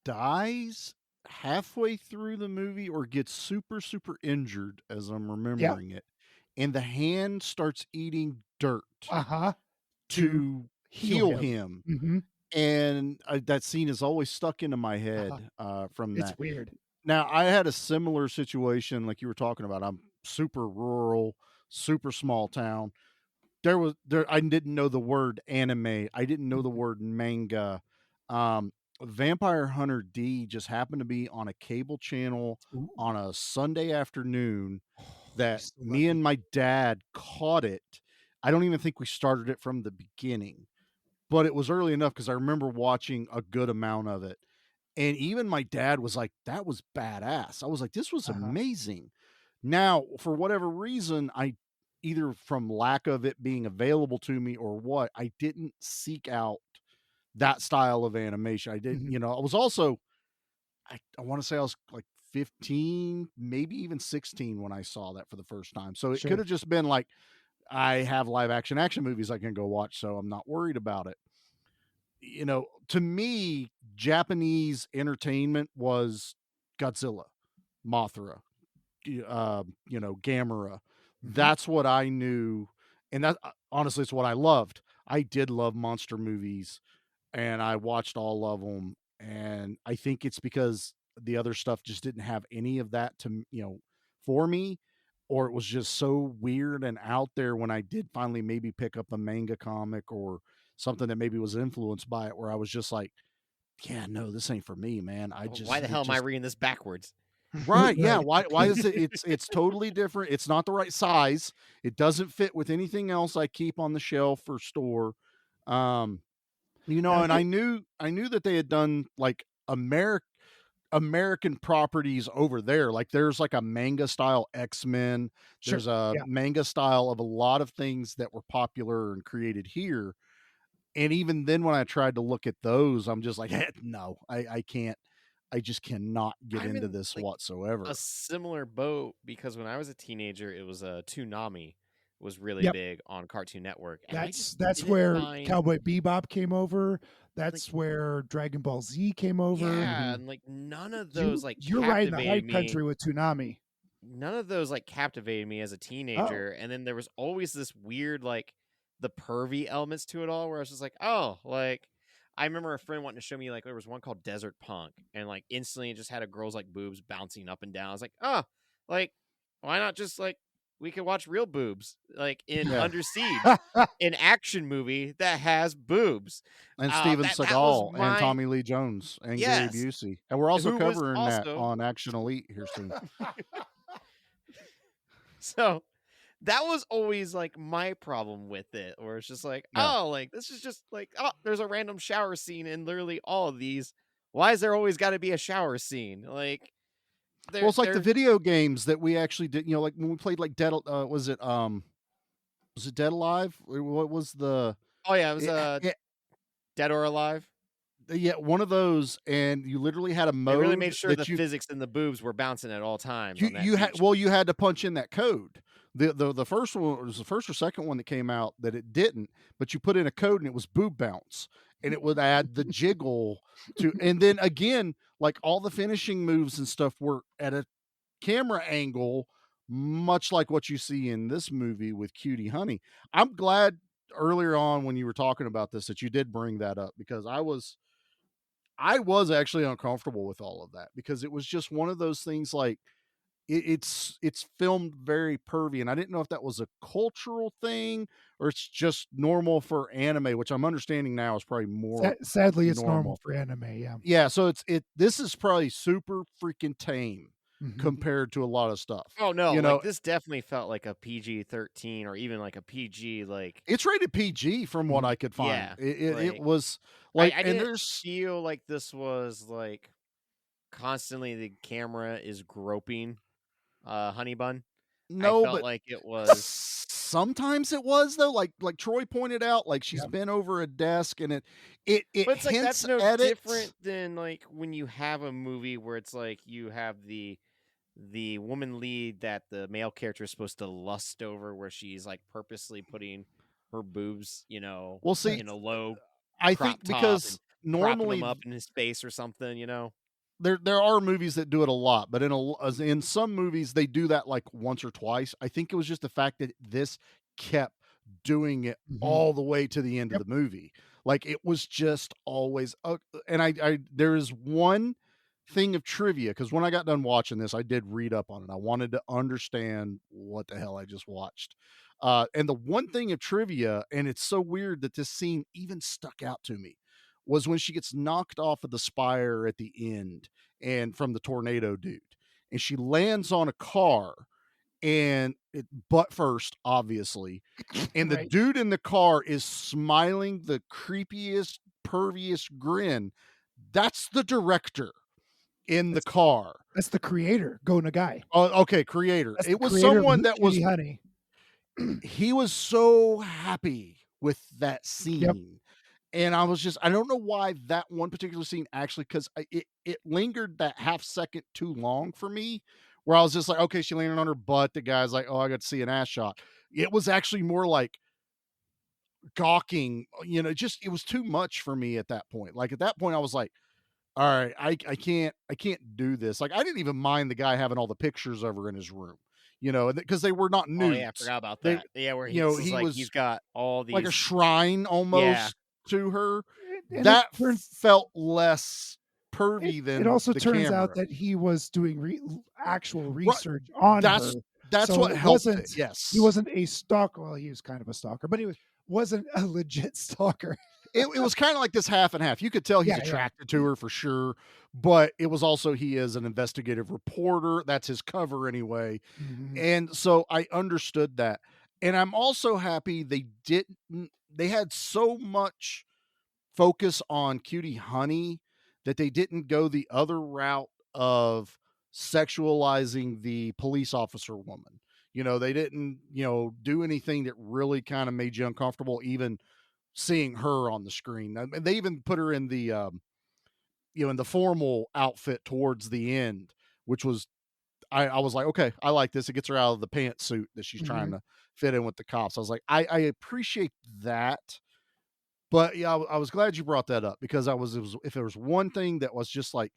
dies halfway through the movie or gets super, super injured, as I'm remembering it. And the hand starts eating dirt to heal him. Mm-hmm. And that scene is always stuck into my head from that. It's weird. Now, I had a similar situation like you were talking about. I'm super rural, super small town. I didn't know the word anime. I didn't know the word manga. Vampire Hunter D just happened to be on a cable channel on a Sunday afternoon that me and my dad caught it. I don't even think we started it from the beginning, but it was early enough because I remember watching a good amount of it. And even my dad was like, that was badass. I was like, this was amazing. Now, for whatever reason, I either from lack of it being available to me or what, I didn't seek out that style of animation. I didn't, I was also, I want to say I was like 15, maybe even 16 when I saw that for the first time. So it could have just been like, I have live action movies I can go watch, so I'm not worried about it. To me, Japanese entertainment was Godzilla, Mothra, Gamera. That's what I knew. And that honestly, it's what I loved. I did love monster movies, and I watched all of them, and I think it's because the other stuff just didn't have any of that for me, or it was just so weird and out there when I did finally maybe pick up a manga comic or something that maybe was influenced by it, where I was just like, yeah, no, this ain't for me, man. Why the hell am I reading this backwards? Right, yeah. Why is it? It's totally different. It's not the right size. It doesn't fit with anything else I keep on the shelf or store. Um, and I knew that they had done like American properties over there. Like there's like a manga style X-Men. Sure. There's a manga style of a lot of things that were popular and created here. And even then when I tried to look at those, I'm just like, no, I can't. I just cannot get into this whatsoever. A similar boat, because when I was a teenager, it was Toonami was really big on Cartoon Network. And that's where Cowboy Bebop came over. That's where Dragon Ball Z came over. Yeah, and like none of those you're right in the high country with Toonami. None of those captivated me as a teenager. And then there was always this weird the pervy elements to it all, where I was just like, oh, I remember a friend wanting to show me there was one called Desert Punk, and instantly it just had a girl's boobs bouncing up and down. I was like, oh, why not just we could watch real boobs in Under Siege, an action movie that has boobs, and Steven Seagal and Tommy Lee Jones and Gary Busey, and we're also covering that on Action Elite here soon. So that was always my problem with it, or it's just this is just there's a random shower scene in literally all of these. Why is there always got to be a shower scene? Well, it's like the video games that we actually did. Like when we played Dead. Was it Dead Alive? What was the? Oh yeah, it was Dead or Alive. Yeah, one of those, and you literally had a mode. They really made sure the physics and the boobs were bouncing at all times. You had to punch in that code. The first one was the first or second one that came out that it didn't, but you put in a code and it was boob bounce, and it would add the jiggle to, and then again, all the finishing moves and stuff were at a camera angle, much like what you see in this movie with Cutie Honey. I'm glad earlier on when you were talking about this that you did bring that up, because I was actually uncomfortable with all of that, because it was just one of those things it's filmed very pervy, and I didn't know if that was a cultural thing or it's just normal for anime, which I'm understanding now is probably more. Sadly, it's normal for anime. Yeah. Yeah. So this is probably super freaking tame compared to a lot of stuff. Oh no, this definitely felt like a PG-13 or even a PG. It's rated PG from what I could find. Yeah, it was I didn't feel like this was constantly the camera is groping Honey Bun. No, I felt but it was. Sometimes it was though, like Troy pointed out, she's bent over a desk, and it but it's hints that's no at different than when you have a movie where it's you have the woman lead that the male character is supposed to lust over, where she's purposely putting her boobs, in a low. I think because normally them up in his face or something, There are movies that do it a lot, but in some movies they do that once or twice. I think it was just the fact that this kept doing it all the way to the end of the movie. It was just always. And I there is one thing of trivia, because when I got done watching this, I did read up on it. I wanted to understand what the hell I just watched. And the one thing of trivia, and it's so weird that this scene even stuck out to me, was when she gets knocked off of the spire at the end and from the tornado dude, and she lands on a car, and butt first, obviously, and the dude in the car is smiling the creepiest, perviest grin. That's the director in the car. That's the creator, Go Nagai. Oh, okay, creator. That's it was creator someone that was. Honey. He was so happy with that scene. Yep. And I don't know why that one particular scene actually, because it lingered that half second too long for me, where I was just like, okay, she landed on her butt. The guy's like, oh, I got to see an ass shot. It was actually more gawking, it was too much for me at that point. At that point I was like, all right, I can't do this. I didn't even mind the guy having all the pictures of her in his room. because they were not Oh nudes. yeah, I forgot about They, that. Yeah, where he he's like was he's got all these like a shrine almost to her. And That it turns felt less pervy than it also the turns camera. out that he was doing actual Right. research on her. That's So what it helped wasn't, it. Yes. he wasn't a stalker. Well, he was kind of a stalker, but he wasn't a legit stalker. It was kind of like this half and half. You could tell he's attracted to her for sure, but it was also he is an investigative reporter. That's his cover anyway. And so I understood that. And I'm also happy they had so much focus on Cutie Honey that they didn't go the other route of sexualizing the police officer woman. They didn't, do anything that really kind of made you uncomfortable, even seeing her on the screen. I mean, they even put her in the, in the formal outfit towards the end, which was, I was like, okay, I like this. It gets her out of the pantsuit that she's trying to fit in with the cops. I was like, I appreciate that. But yeah, I was glad you brought that up because if there was one thing that was just like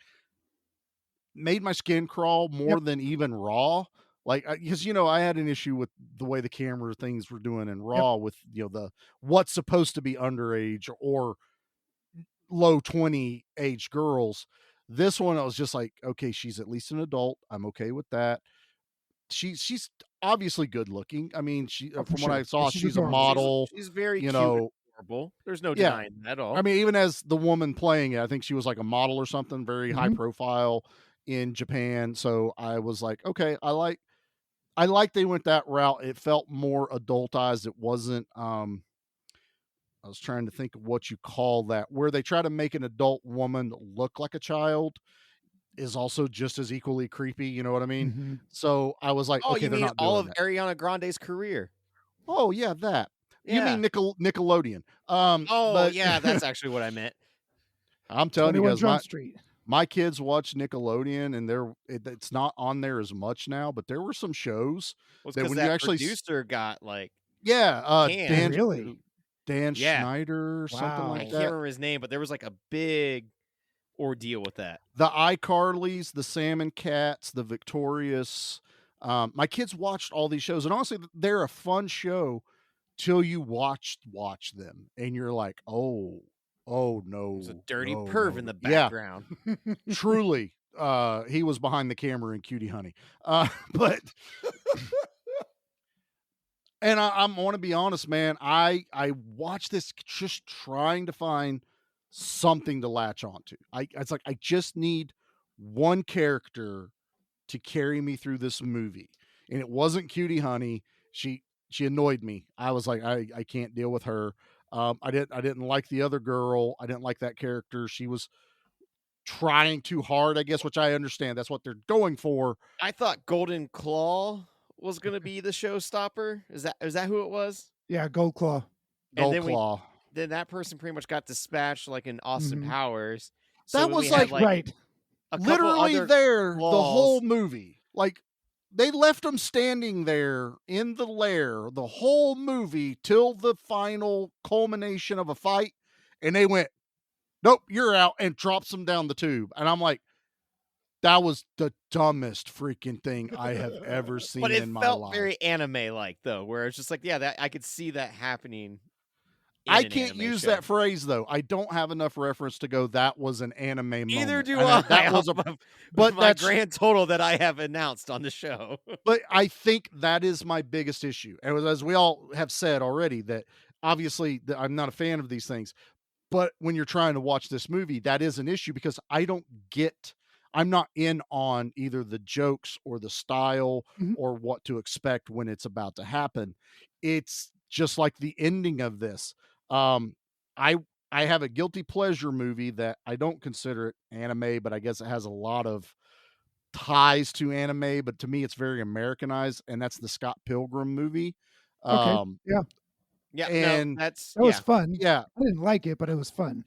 made my skin crawl more than even Raw, like because I had an issue with the way the camera things were doing in Raw with the what's supposed to be underage or low 20 age girls. This one I was just like, okay, she's at least an adult. I'm okay with that. She's obviously good looking. I mean, from what I saw, she's a model. She's very cute and adorable. There's no denying that at all. I mean, even as the woman playing it, I think she was like a model or something, very high profile in Japan. So I was like, okay, I like they went that route. It felt more adultized. It wasn't I was trying to think of what you call that, where they try to make an adult woman look like a child is also just as equally creepy. You know what I mean? So I was like, oh, okay, you they're mean not all doing of that. Ariana Grande's career? Oh yeah, that. Yeah. You mean Nickelodeon? But yeah, that's actually what I meant. I'm telling you guys, Jump Street. My kids watch Nickelodeon, and it's not on there as much now. But there were some shows that when you actually producer got like Dan Schneider or something like that. I can't remember his name, but there was like a big ordeal with that. The iCarlys, the Salmon Cats, the Victorious. My kids watched all these shows, and honestly, they're a fun show till you watch them, and you're like, oh no, there's a dirty perv in the background. Yeah. Truly, he was behind the camera in Cutie Honey, but. And I want to be honest, man. I watched this just trying to find something to latch onto. It's like I just need one character to carry me through this movie, and it wasn't Cutie Honey. She annoyed me. I was like, I can't deal with her. I didn't like the other girl. I didn't like that character. She was trying too hard, I guess, which I understand. That's what they're going for. I thought Golden Claw was going to be the showstopper. Is that who it was? Yeah, Gold Claw. Then that person pretty much got dispatched like in Austin Powers. So that was like right. Literally there the whole movie. Like they left them standing there in the lair the whole movie till the final culmination of a fight, and they went, "Nope, you're out," and drops them down the tube. And I'm like, that was the dumbest freaking thing I have ever seen in my life. But it felt very anime-like, though, where it's just like, yeah, that I could see that happening. I can't use that phrase, though. I don't have enough reference to go, that was an anime moment. Neither do I. That was but that's grand total that I have announced on the show. But I think that is my biggest issue. And as we all have said already, that obviously I'm not a fan of these things. But when you're trying to watch this movie, that is an issue because I'm not in on either the jokes or the style or what to expect when it's about to happen. It's just like the ending of this. I have a guilty pleasure movie that I don't consider it anime, but I guess it has a lot of ties to anime, but to me it's very Americanized, and that's the Scott Pilgrim movie. Yeah. Yeah, and that was fun. Yeah. I didn't like it, but it was fun.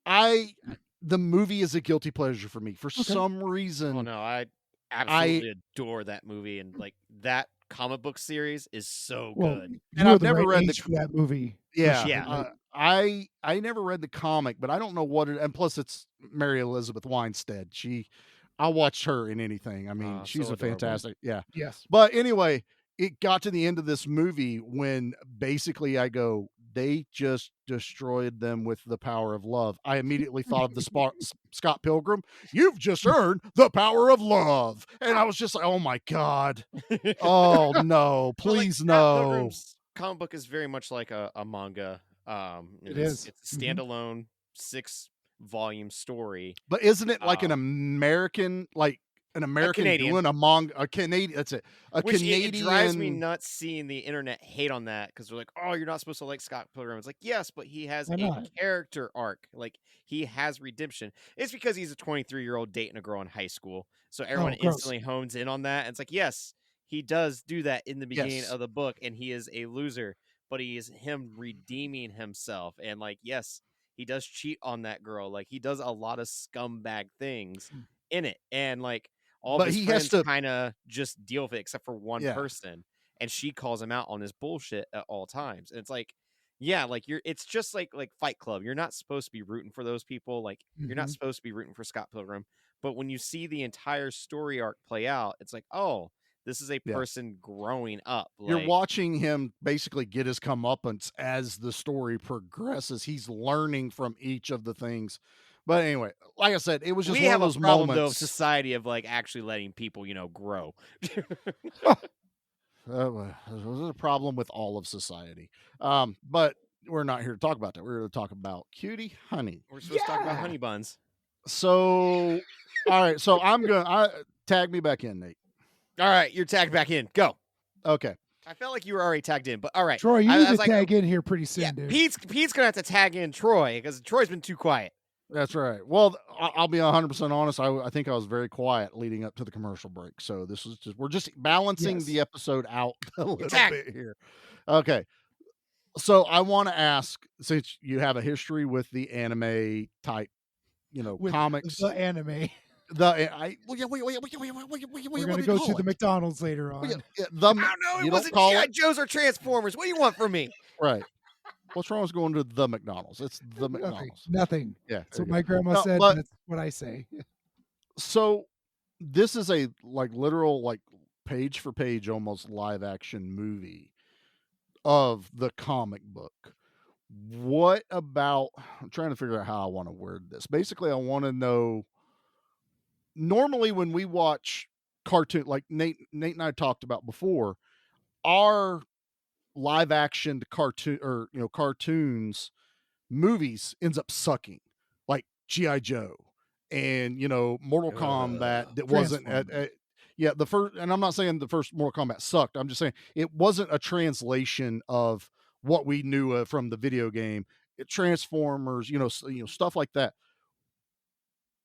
The movie is a guilty pleasure for me for some reason. Oh no, I absolutely adore that movie, and like that comic book series is so good. And I've never read that movie. Yeah. I never read the comic, but I don't know what it. And plus, it's Mary Elizabeth Winstead. She I'll watch her in anything. I mean, Aw, she's so a adorable. fantastic. Yeah. Yes. But anyway, it got to the end of this movie when basically I go, they just destroyed them with the power of love. I immediately thought of the Scott Pilgrim. You've just earned the power of love. And I was just like, oh my God. Oh no, Well, like, please Scott no. Pilgrim's comic book is very much like a manga. It is. It's a standalone 6-volume story. But isn't it like an American, Canadian. doing a manga, a Canadian? That's it. Which Canadian. it drives me nuts seeing the internet hate on that because they're like, "Oh, you're not supposed to like Scott Pilgrim." It's like, yes, but he has Why a not? character arc. Like he has redemption. It's because he's a 23-year-old dating a girl in high school, so everyone gross. instantly hones in on that. And it's like, yes, he does do that in the beginning Yes. of the book, and he is a loser, but he is him redeeming himself. And like, yes, he does cheat on that girl. Like he does a lot of scumbag things in it, and like. All But of his he has friends to- kind of just deal with it, except for one Yeah. person, and she calls him out on his bullshit at all times. And it's like, yeah, like it's just like Fight Club. You're not supposed to be rooting for those people. Like you're not supposed to be rooting for Scott Pilgrim. But when you see the entire story arc play out, it's like, oh, this is a person growing up. You're Like, watching him basically get his comeuppance as the story progresses. He's learning from each of the things. But anyway, like I said, it was just we one have of those a problem though of moments. society of like actually letting people, grow. There's a problem with all of society. But we're not here to talk about that. We're here to talk about Cutie Honey. We're supposed to talk about honey buns. So, all right. So tag me back in, Nate. All right, you're tagged back in. Go. Okay. I felt like you were already tagged in, but all right. Troy, you I need to was like, tag in here pretty soon, yeah, dude. Pete's gonna have to tag in Troy because Troy's been too quiet. That's right. Well, I'll be 100% honest. I think I was very quiet leading up to the commercial break. So we're just balancing the episode out a little bit here. Okay. So I want to ask, since you have a history with the anime type, With comics, the anime. We're We're gonna go to the McDonald's later on. I don't know. It wasn't G.I. Joes or Transformers. What do you want from me? Right. What's wrong with going to the McDonald's? It's the McDonald's. Nothing. Yeah. That's what my grandma said. But, That's what I say. So this is a literal page for page almost live action movie of the comic book. What about, I'm trying to figure out how I want to word this. Basically, I want to know, normally when we watch cartoon, like Nate and I talked about before, our live action cartoon or cartoons movies ends up sucking, like G.I. Joe and Mortal Kombat that wasn't the first, and I'm not saying the first Mortal Kombat sucked. I'm just saying it wasn't a translation of what we knew from the video game. Transformers, stuff like that.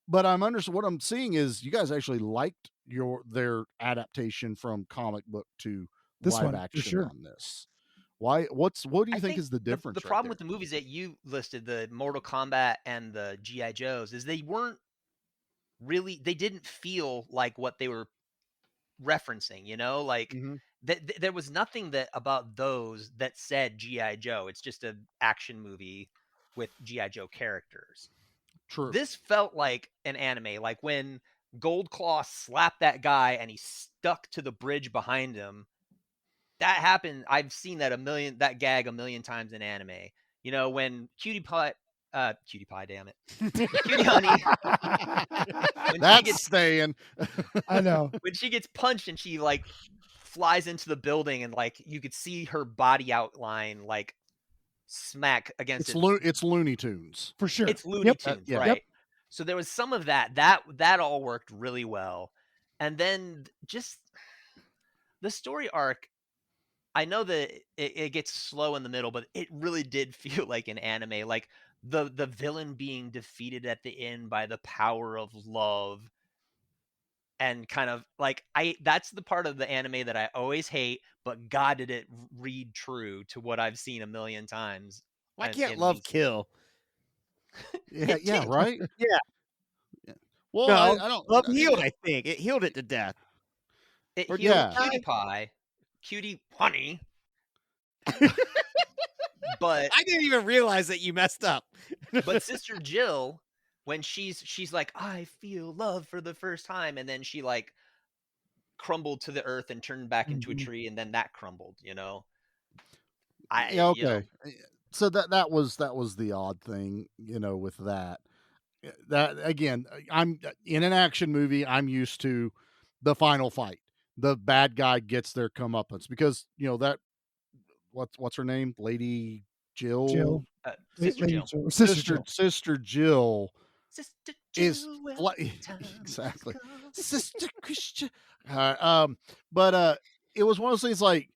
But what I'm seeing is you guys actually liked their adaptation from comic book to this live one, action for sure. on this. What do you think is the difference? The problem with the movies that you listed, the Mortal Kombat and the G.I. Joes, is they didn't feel like what they were referencing, there was nothing about those that said G.I. Joe. It's just an action movie with G.I. Joe characters. True. This felt like an anime, like when Goldclaw slapped that guy and he stuck to the bridge behind him. That happened. I've seen that gag a million times in anime. When Cutie Pie, damn it. Cutie Honey. That's staying. I know. When she gets punched and she flies into the building and you could see her body outline smack against it's Looney Tunes. For sure. It's Looney Tunes, right? Yep. So there was some of that all worked really well. And then just the story arc, I know that it gets slow in the middle, but it really did feel like an anime. Like the villain being defeated at the end by the power of love. And kind of that's the part of the anime that I always hate, but God, did it read true to what I've seen a million times. Why can't love kill? Yeah, right? Yeah. Well, no, I don't. Love healed, I think. It healed it to death. It healed Cutie Pie. Cutie Honey. But I didn't even realize that you messed up. But Sister Jill, when she's like, I feel love for the first time, and then she like crumbled to the earth and turned back into a tree, and then that crumbled. Yeah, okay. So that was the odd thing, with that. That again, I'm in an action movie. I'm used to the final fight. The bad guy gets their comeuppance because that what's her name, Lady Jill, Sister Lady Jill. Jill. Sister Jill. Sister Jill Sister is Jill, well, exactly come. Sister Christian. But it was one of those things like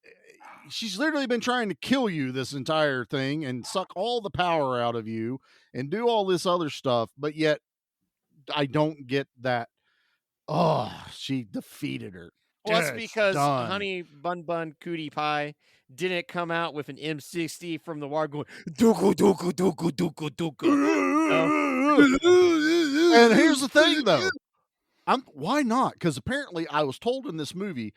she's literally been trying to kill you this entire thing and suck all the power out of you and do all this other stuff, but yet I don't get that. Oh, she defeated her. Well, that's It's because done. Honey Bun Bun Cootie Pie didn't come out with an M60 from the war going dooku dooku dooku dooku dooku. And here's the thing, though. Why not? Because apparently I was told in this movie,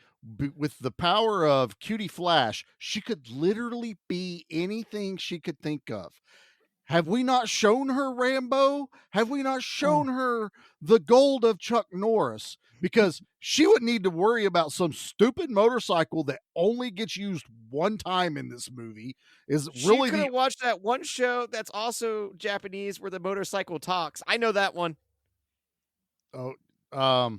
with the power of Cutie Flash, she could literally be anything she could think of. Have we not shown her Rambo? Have we not shown her the gold of Chuck Norris? Because she would need to worry about some stupid motorcycle that only gets used one time in this movie. She could have watched that one show that's also Japanese where the motorcycle talks. I know that one. Oh, I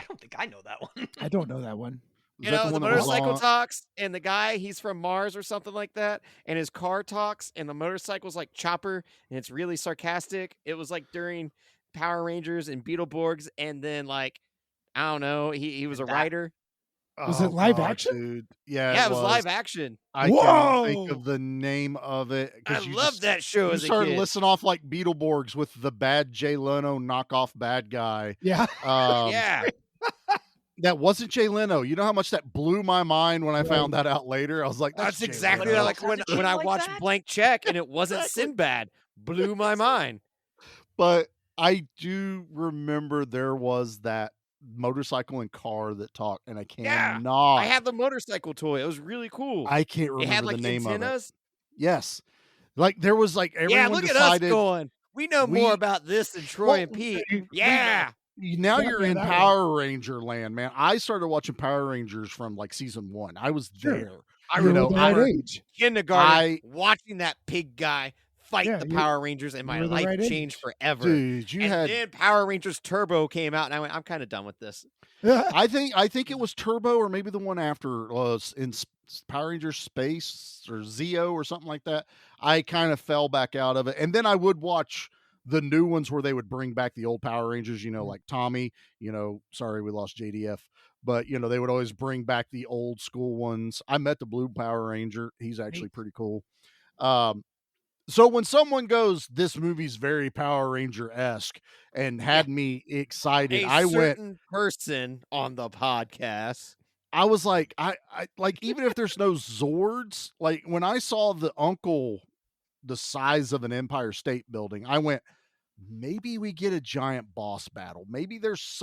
don't think I know that one. I don't know that one. The motorcycle talks, and the guy, he's from Mars or something like that, and his car talks, and the motorcycle's like Chopper, and it's really sarcastic. It was like during Power Rangers and Beetleborgs, and then like, I don't know, he was a writer. Was it live action? Dude. Yeah, it was live action. I can't think of the name of it. I love that show as a started kid. listing off like Beetleborgs with the bad Jay Leno knockoff bad guy. Yeah. Yeah. That wasn't Jay Leno. You know how much that blew my mind when I found that out later? I was like, that's Jay exactly Leno. like when I watched Blank Check and it wasn't Sinbad. Blew my mind. But I do remember there was that motorcycle and car that talked, and I cannot. I had the motorcycle toy. It was really cool. I can't remember it had, like, the name antennas. of it. Yes. Like there was like everyone look decided, at us going. We know more about this than Troy and Pete. Now you're in Power Ranger land, man. I started watching Power Rangers from like season 1. I was there. I remember kindergarten watching that pig guy fight the Power Rangers, and my life changed forever. Dude, then Power Rangers Turbo came out, and I went, I'm kind of done with this. I think it was Turbo, or maybe the one after in Power Rangers Space or Zeo or something like that. I kind of fell back out of it, and then I would watch the new ones where they would bring back the old Power Rangers, like Tommy, sorry, we lost JDF, but they would always bring back the old school ones. I met the blue Power Ranger. He's actually pretty cool. So when someone goes, this movie's very Power Ranger-esque and had me excited, I went person on the podcast. I was like, I like, even if there's no Zords, like when I saw the uncle the size of an Empire State Building, I went, maybe we get a giant boss battle. Maybe there's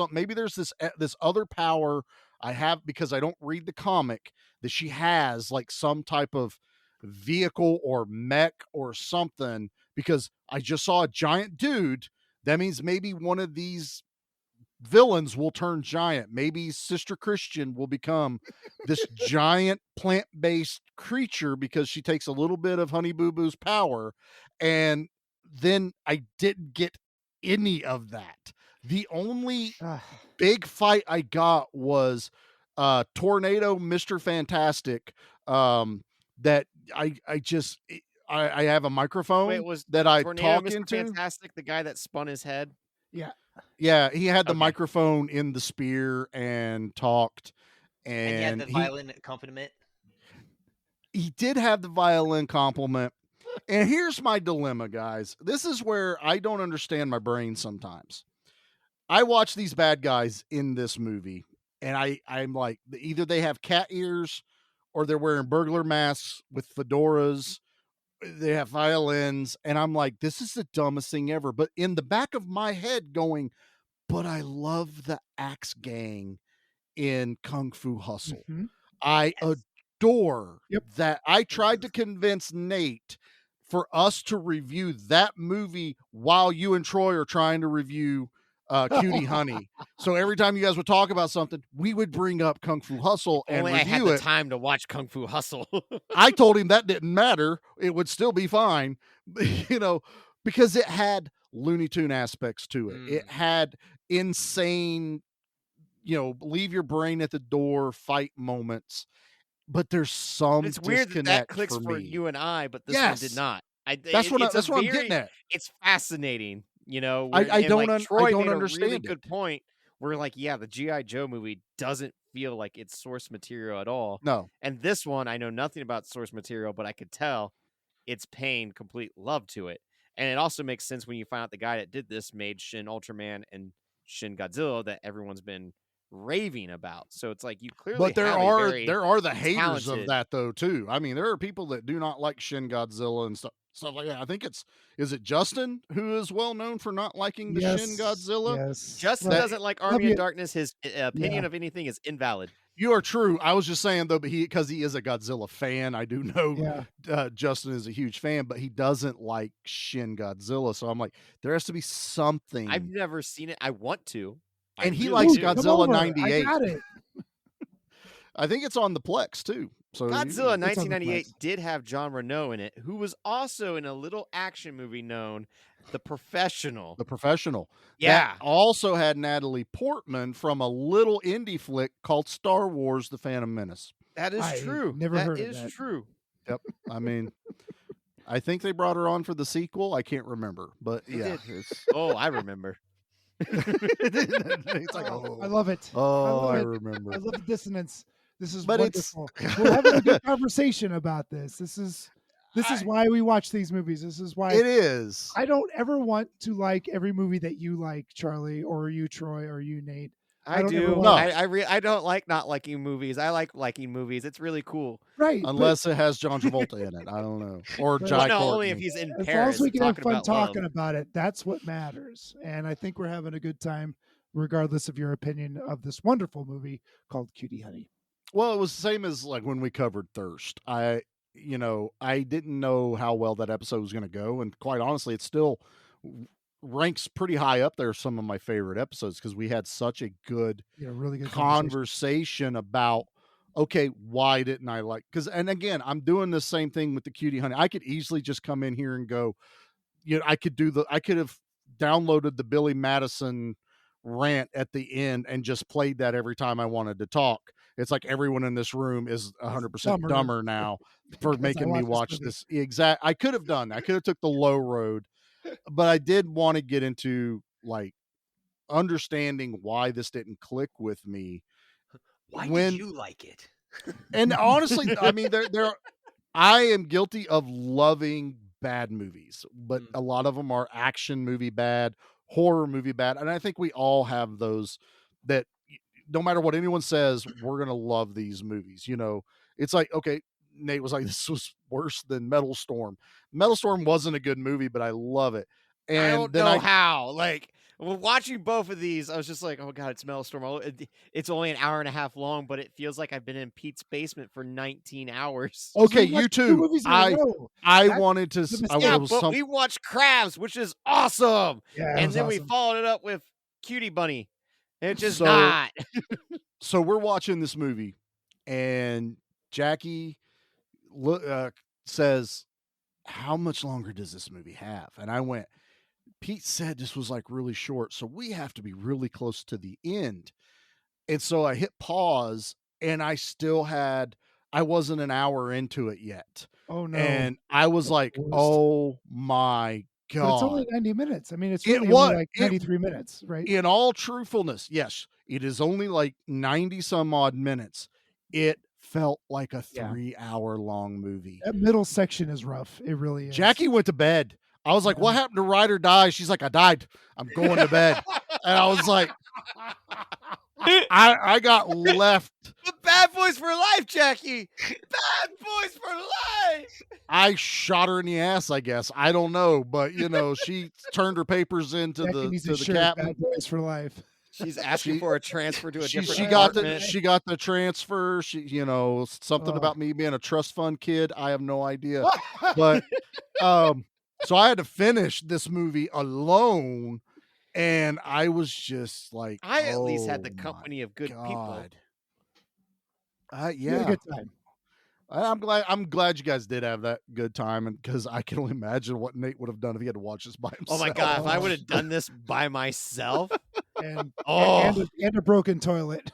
this other power I have, because I don't read the comic, that she has like some type of vehicle or mech or something, because I just saw a giant dude. That means maybe one of these villains will turn giant. Maybe Sister Christian will become this giant plant-based creature because she takes a little bit of Honey Boo Boo's power. And then I didn't get any of that. The only big fight I got was Tornado Mr. Fantastic, that I have a microphone. Wait, was that I Tornado talk Mr. into. Fantastic the guy that spun his head? Yeah, he had the microphone in the spear and talked, and he had the violin accompaniment. He did have the violin compliment. And here's my dilemma, guys. This is where I don't understand my brain sometimes. I watch these bad guys in this movie, and I'm like, either they have cat ears, or they're wearing burglar masks with fedoras. They have violins, and I'm like, this is the dumbest thing ever. But in the back of my head going, but I love the Axe Gang in Kung Fu Hustle. I adore that. I tried to convince Nate for us to review that movie while you and Troy are trying to review Cutie Honey. So every time you guys would talk about something, we would bring up Kung Fu Hustle and Only review I had the it. time to watch Kung Fu Hustle. I told him that didn't matter. It would still be fine, because it had Looney Tune aspects to it. It had insane, leave your brain at the door fight moments. But there's some It's weird that disconnect clicks for me. you and I, but this one did not. That's what I'm getting at. It's fascinating, I don't Troy made understand a really it. good point. We're like, yeah, the G.I. Joe movie doesn't feel like it's source material at all. No. And this one, I know nothing about source material, but I could tell it's paying complete love to it. And it also makes sense when you find out the guy that did this made Shin Ultraman and Shin Godzilla that everyone's been raving about. So it's like you clearly But there have are the haters talented of that though too. I mean, there are people that do not like Shin Godzilla and stuff like that. I think is it Justin who is well known for not liking the Shin Godzilla? Yes. Justin doesn't like Army of Darkness. His opinion of anything is invalid. You are true. I was just saying though, but because he is a Godzilla fan, I do know Justin is a huge fan, but he doesn't like Shin Godzilla. So I'm like, there has to be something. I've never seen it. I want to. And he likes Godzilla 98. I got it. I think it's on the Plex too. So Godzilla 1998 did have John Reno in it, who was also in a little action movie known The Professional. The Professional. Yeah. That also had Natalie Portman from a little indie flick called Star Wars: The Phantom Menace. That is true. Never heard of that. That is true. Yep. I mean, I think they brought her on for the sequel. I can't remember, but yeah. Oh, I remember. It's like, I love it. I remember. I love the dissonance. This is But wonderful. We're having a good conversation about this. This is why we watch these movies. This is why it is. I don't ever want to like every movie that you like, Charlie, or you, Troy, or you, Nate. I do. No. I don't like not liking movies. I like liking movies. It's really cool. Right. Unless it has John Travolta in it. I don't know. Or Jai no, Courtney. only if he's in as Paris. long as we can have fun about talking love. about it, that's what matters. And I think we're having a good time, regardless of your opinion of this wonderful movie called Cutie Honey. Well, it was the same as like when we covered Thirst. I didn't know how well that episode was going to go. And quite honestly, it still ranks pretty high up there. Some of my favorite episodes because we had such a good, really good conversation about, okay, why didn't I like, and again, I'm doing the same thing with the Cutie Honey. I could easily just come in here and go, I could have downloaded the Billy Madison rant at the end and just played that every time I wanted to talk. It's like everyone in this room is 100% dumber now for making me watch this. I could have done that. I could have took the low road, but I did want to get into like understanding why this didn't click with me. Why did you like it? And honestly, I mean, I am guilty of loving bad movies, but a lot of them are action movie bad, horror movie bad. And I think we all have those that no matter what anyone says, we're going to love these movies. It's like, okay, Nate was like, this was worse than Metal Storm. Metal Storm wasn't a good movie, but I love it. And I don't know how. Like, watching both of these, I was just like, oh God, it's Metal Storm. It's only an hour and a half long, but it feels like I've been in Pete's basement for 19 hours. Okay, you too. I wanted to. We watched Crabs, which is awesome. Yeah, and then we followed it up with Cutie Bunny. It's just not. So we're watching this movie, and Jackie says, how much longer does this movie have? And I went, Pete said this was like really short, so we have to be really close to the end. And so I hit pause, and I wasn't an hour into it yet. Oh no. And I was like, oh my God. But it's only 90 minutes. I mean, it's really only like 93 minutes, right? In all truthfulness, yes, it is only like 90 some odd minutes. It felt like a 3-hour long movie. That middle section is rough. It really is. Jackie went to bed. I was like, what happened to Ride or Die? She's like, I died. I'm going to bed. And I was like, I got left. The Bad Boys for Life, Jackie. Bad Boys for Life. I shot her in the ass, I guess. I don't know, but she turned her papers into the captain. Bad Boys for Life. She's asking for a transfer to a different she got department. she got the transfer. She, something about me being a trust fund kid. I have no idea. But so I had to finish this movie alone, and I was just like, I at least had the "Oh company of good my people. God." You had a Yeah. good time. I'm glad you guys did have that good time, and because I can only imagine what Nate would have done if he had to watch this by himself. Oh my God, if I would have done this by myself And Oh. and a broken toilet.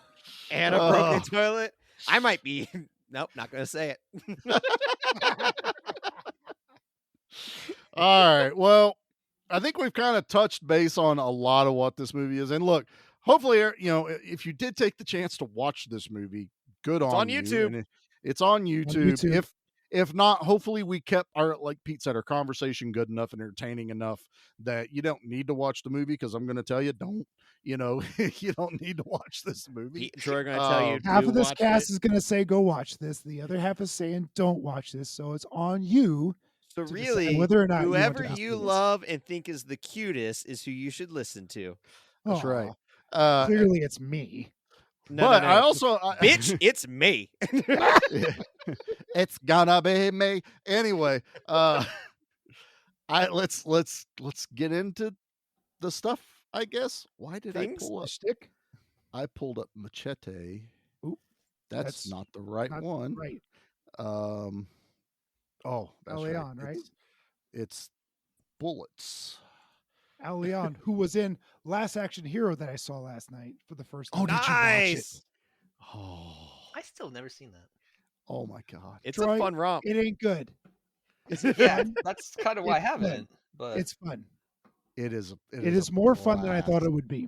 and a broken toilet, I might be nope, not gonna say it. All right. Well, I think we've kind of touched base on a lot of what this movie is. And look, hopefully, if you did take the chance to watch this movie, good It's on you. YouTube. And it's on YouTube. YouTube. If not, hopefully we kept like Pete said, our conversation good enough and entertaining enough that you don't need to watch the movie, because I'm going to tell you, don't. You don't need to watch this movie. Pete and Troy are gonna tell you Half to of this watch cast it. is going to say go watch this. The other half is saying don't watch this. So it's on you. So to decide really, whether or not you want whoever to you listen to this. love and think is the cutest is who you should listen to. That's right. Aw, clearly, it's me. No, but no. I also, bitch, it's me. It's gonna be me anyway. Let's get into the stuff, I guess. Why did I pull up stick? I pulled up Machete. Oop, that's not the right not one. right. Oh, that's Al right. Leon, right? It's Bullets. Al Leon, who was in Last Action Hero that I saw last night for the first time. Oh, did you watch it? Nice. Oh, I still never seen that. oh my God. It's Troy, a fun romp. It ain't good. Yeah, that's kind of why I It's fun. haven't. But It's fun. It is. It is more fun than I thought it would be.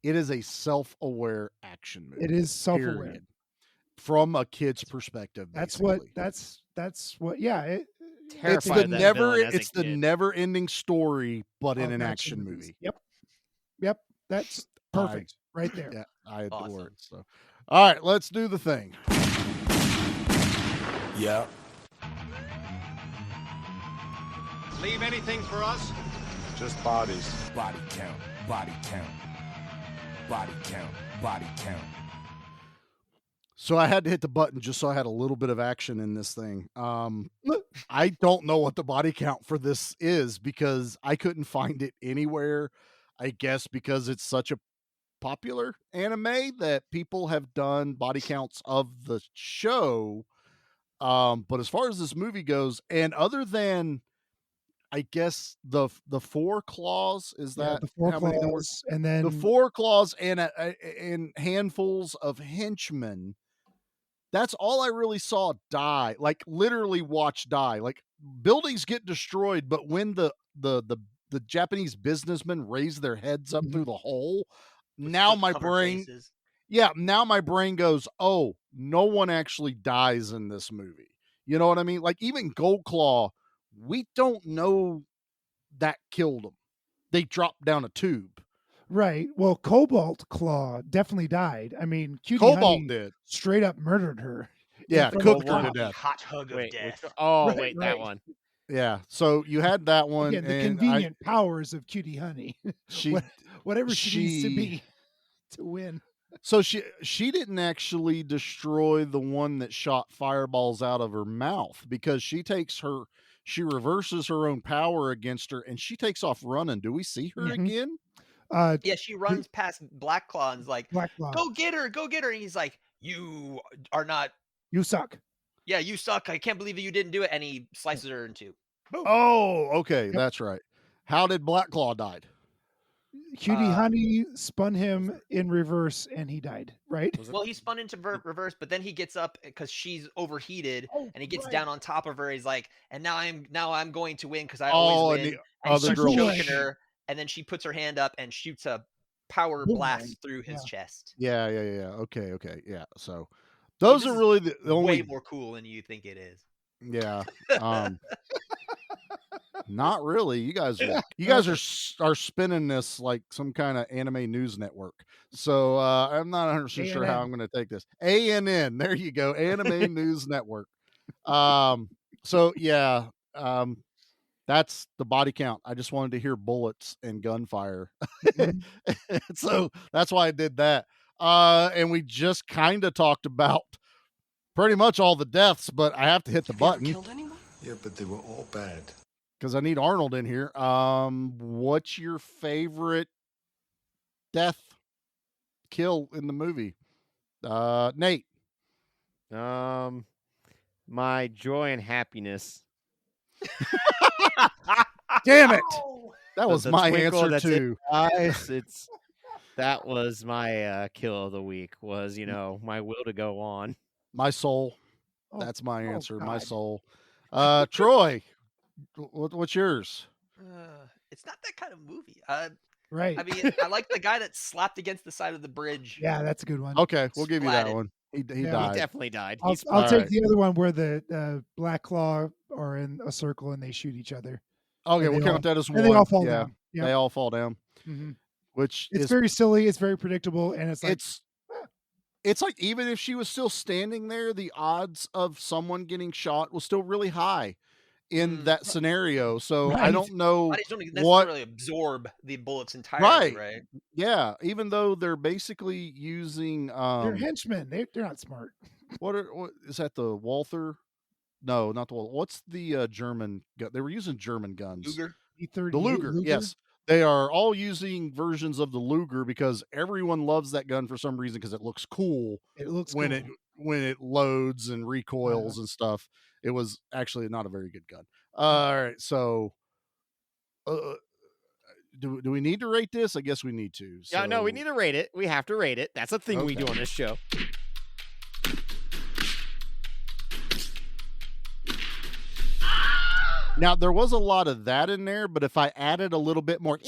It is a self-aware action movie. It is self-aware. period. From a kid's perspective. That's basically. what. Yeah. It's Terrified the of that never. villain as a It's the kid. never-ending story, but in of an action movies. movie. Yep. That's perfect right there. Yeah, I adore Awesome. it. So, all right, let's do the thing. Yeah. Leave anything for us? Just bodies. Body count. Body count. Body count. Body count. So I had to hit the button just so I had a little bit of action in this thing. I don't know what the body count for this is because I couldn't find it anywhere. I guess because it's such a popular anime that people have done body counts of the show. But as far as this movie goes, and other than I guess the 4 claws, is that the 4 how many there were? claws, and then The 4 claws and handfuls of henchmen. That's all I really saw die, like literally watch die. Like buildings get destroyed, but when the Japanese businessmen raise their heads up through the hole, now my brain, now my brain goes, oh, no one actually dies in this movie. You know what I mean? Like even Gold Claw, we don't know that killed him. They dropped down a tube. right. Well, Cobalt Claw definitely died. I mean, Cutie Cobalt Honey did. straight up murdered her. Yeah, front of cooked the her to cop. death. hot hug of Wait, death. oh, Right, that right. one. Yeah. So you had that one. Again, the and convenient powers of Cutie Honey. she Whatever she needs to she- be to win. So she didn't actually destroy the one that shot fireballs out of her mouth because she reverses her own power against her and she takes off running. Do we see her Mhm. again? Yeah, she runs past Black Claw and's like, Black Claw. go get her. And he's like, you are not. You suck. Yeah, you suck. I can't believe that you didn't do it. And he slices her in two. Boom. Oh, okay, that's right. How did Black Claw died? Cutie Honey spun him in reverse and he died, right? Well, he spun into reverse, but then he gets up because she's overheated, Oh, and he gets right. down on top of her. He's like, and now I'm going to win because I Oh, always and win. the And other she's girl- choking her, and then she puts her hand up and shoots a power Boom. blast through his chest. Yeah. Okay, yeah. So those this are is really the only. Way more cool than you think it is. Yeah. Not really. You guys are spinning this like some kind of anime news network. So I'm not 100% sure how I'm going to take this. ANN. There you go. Anime News Network. So yeah. That's the body count. I just wanted to hear bullets and gunfire. Mhm. So that's why I did that. And we just kind of talked about pretty much all the deaths, but I have to hit the button anyone? Yeah, but they were all bad. because I need Arnold in here. What's your favorite death kill in the movie? Nate. My joy and happiness. Damn it! That was the my twinkle answer that's in too. my eyes, that was my kill of the week. Was my will to go on. My soul. Oh, That's my oh, answer. My God. soul. Troy, what's yours? It's not that kind of movie. Right. I mean, I like the guy that slapped against the side of the bridge. Yeah, that's a good one. Okay, we'll give you that Splatted. one. He Yeah. He died. definitely died. I'll He's take Alright. the other one where the Black Claw are in a circle and they shoot each other. Okay, And we'll they count that as and one. they all fall yeah, down. Yeah. they all fall down, Mhm. which It's is very silly. It's very predictable, and it's like it's like even if she was still standing there, the odds of someone getting shot was still really high in that scenario. So I Right. don't know Bodies don't what. necessarily absorb the bullets entirely, right? Yeah, even though they're basically using they're henchmen. They're not smart. what is that, the Walther? No, not the Walther. What's the German gun? They were using German guns. Luger. E30, The Luger, yes. They are all using versions of the Luger because everyone loves that gun for some reason because it looks cool. It looks when cool. when it loads and recoils and stuff. It was actually not a very good gun. All right, so do we need to rate this? I guess we need to. Yeah, no, we so- need to rate it. We have to rate it. That's a thing we do Okay. on this show. Now there was a lot of that in there, but if I added a little bit more,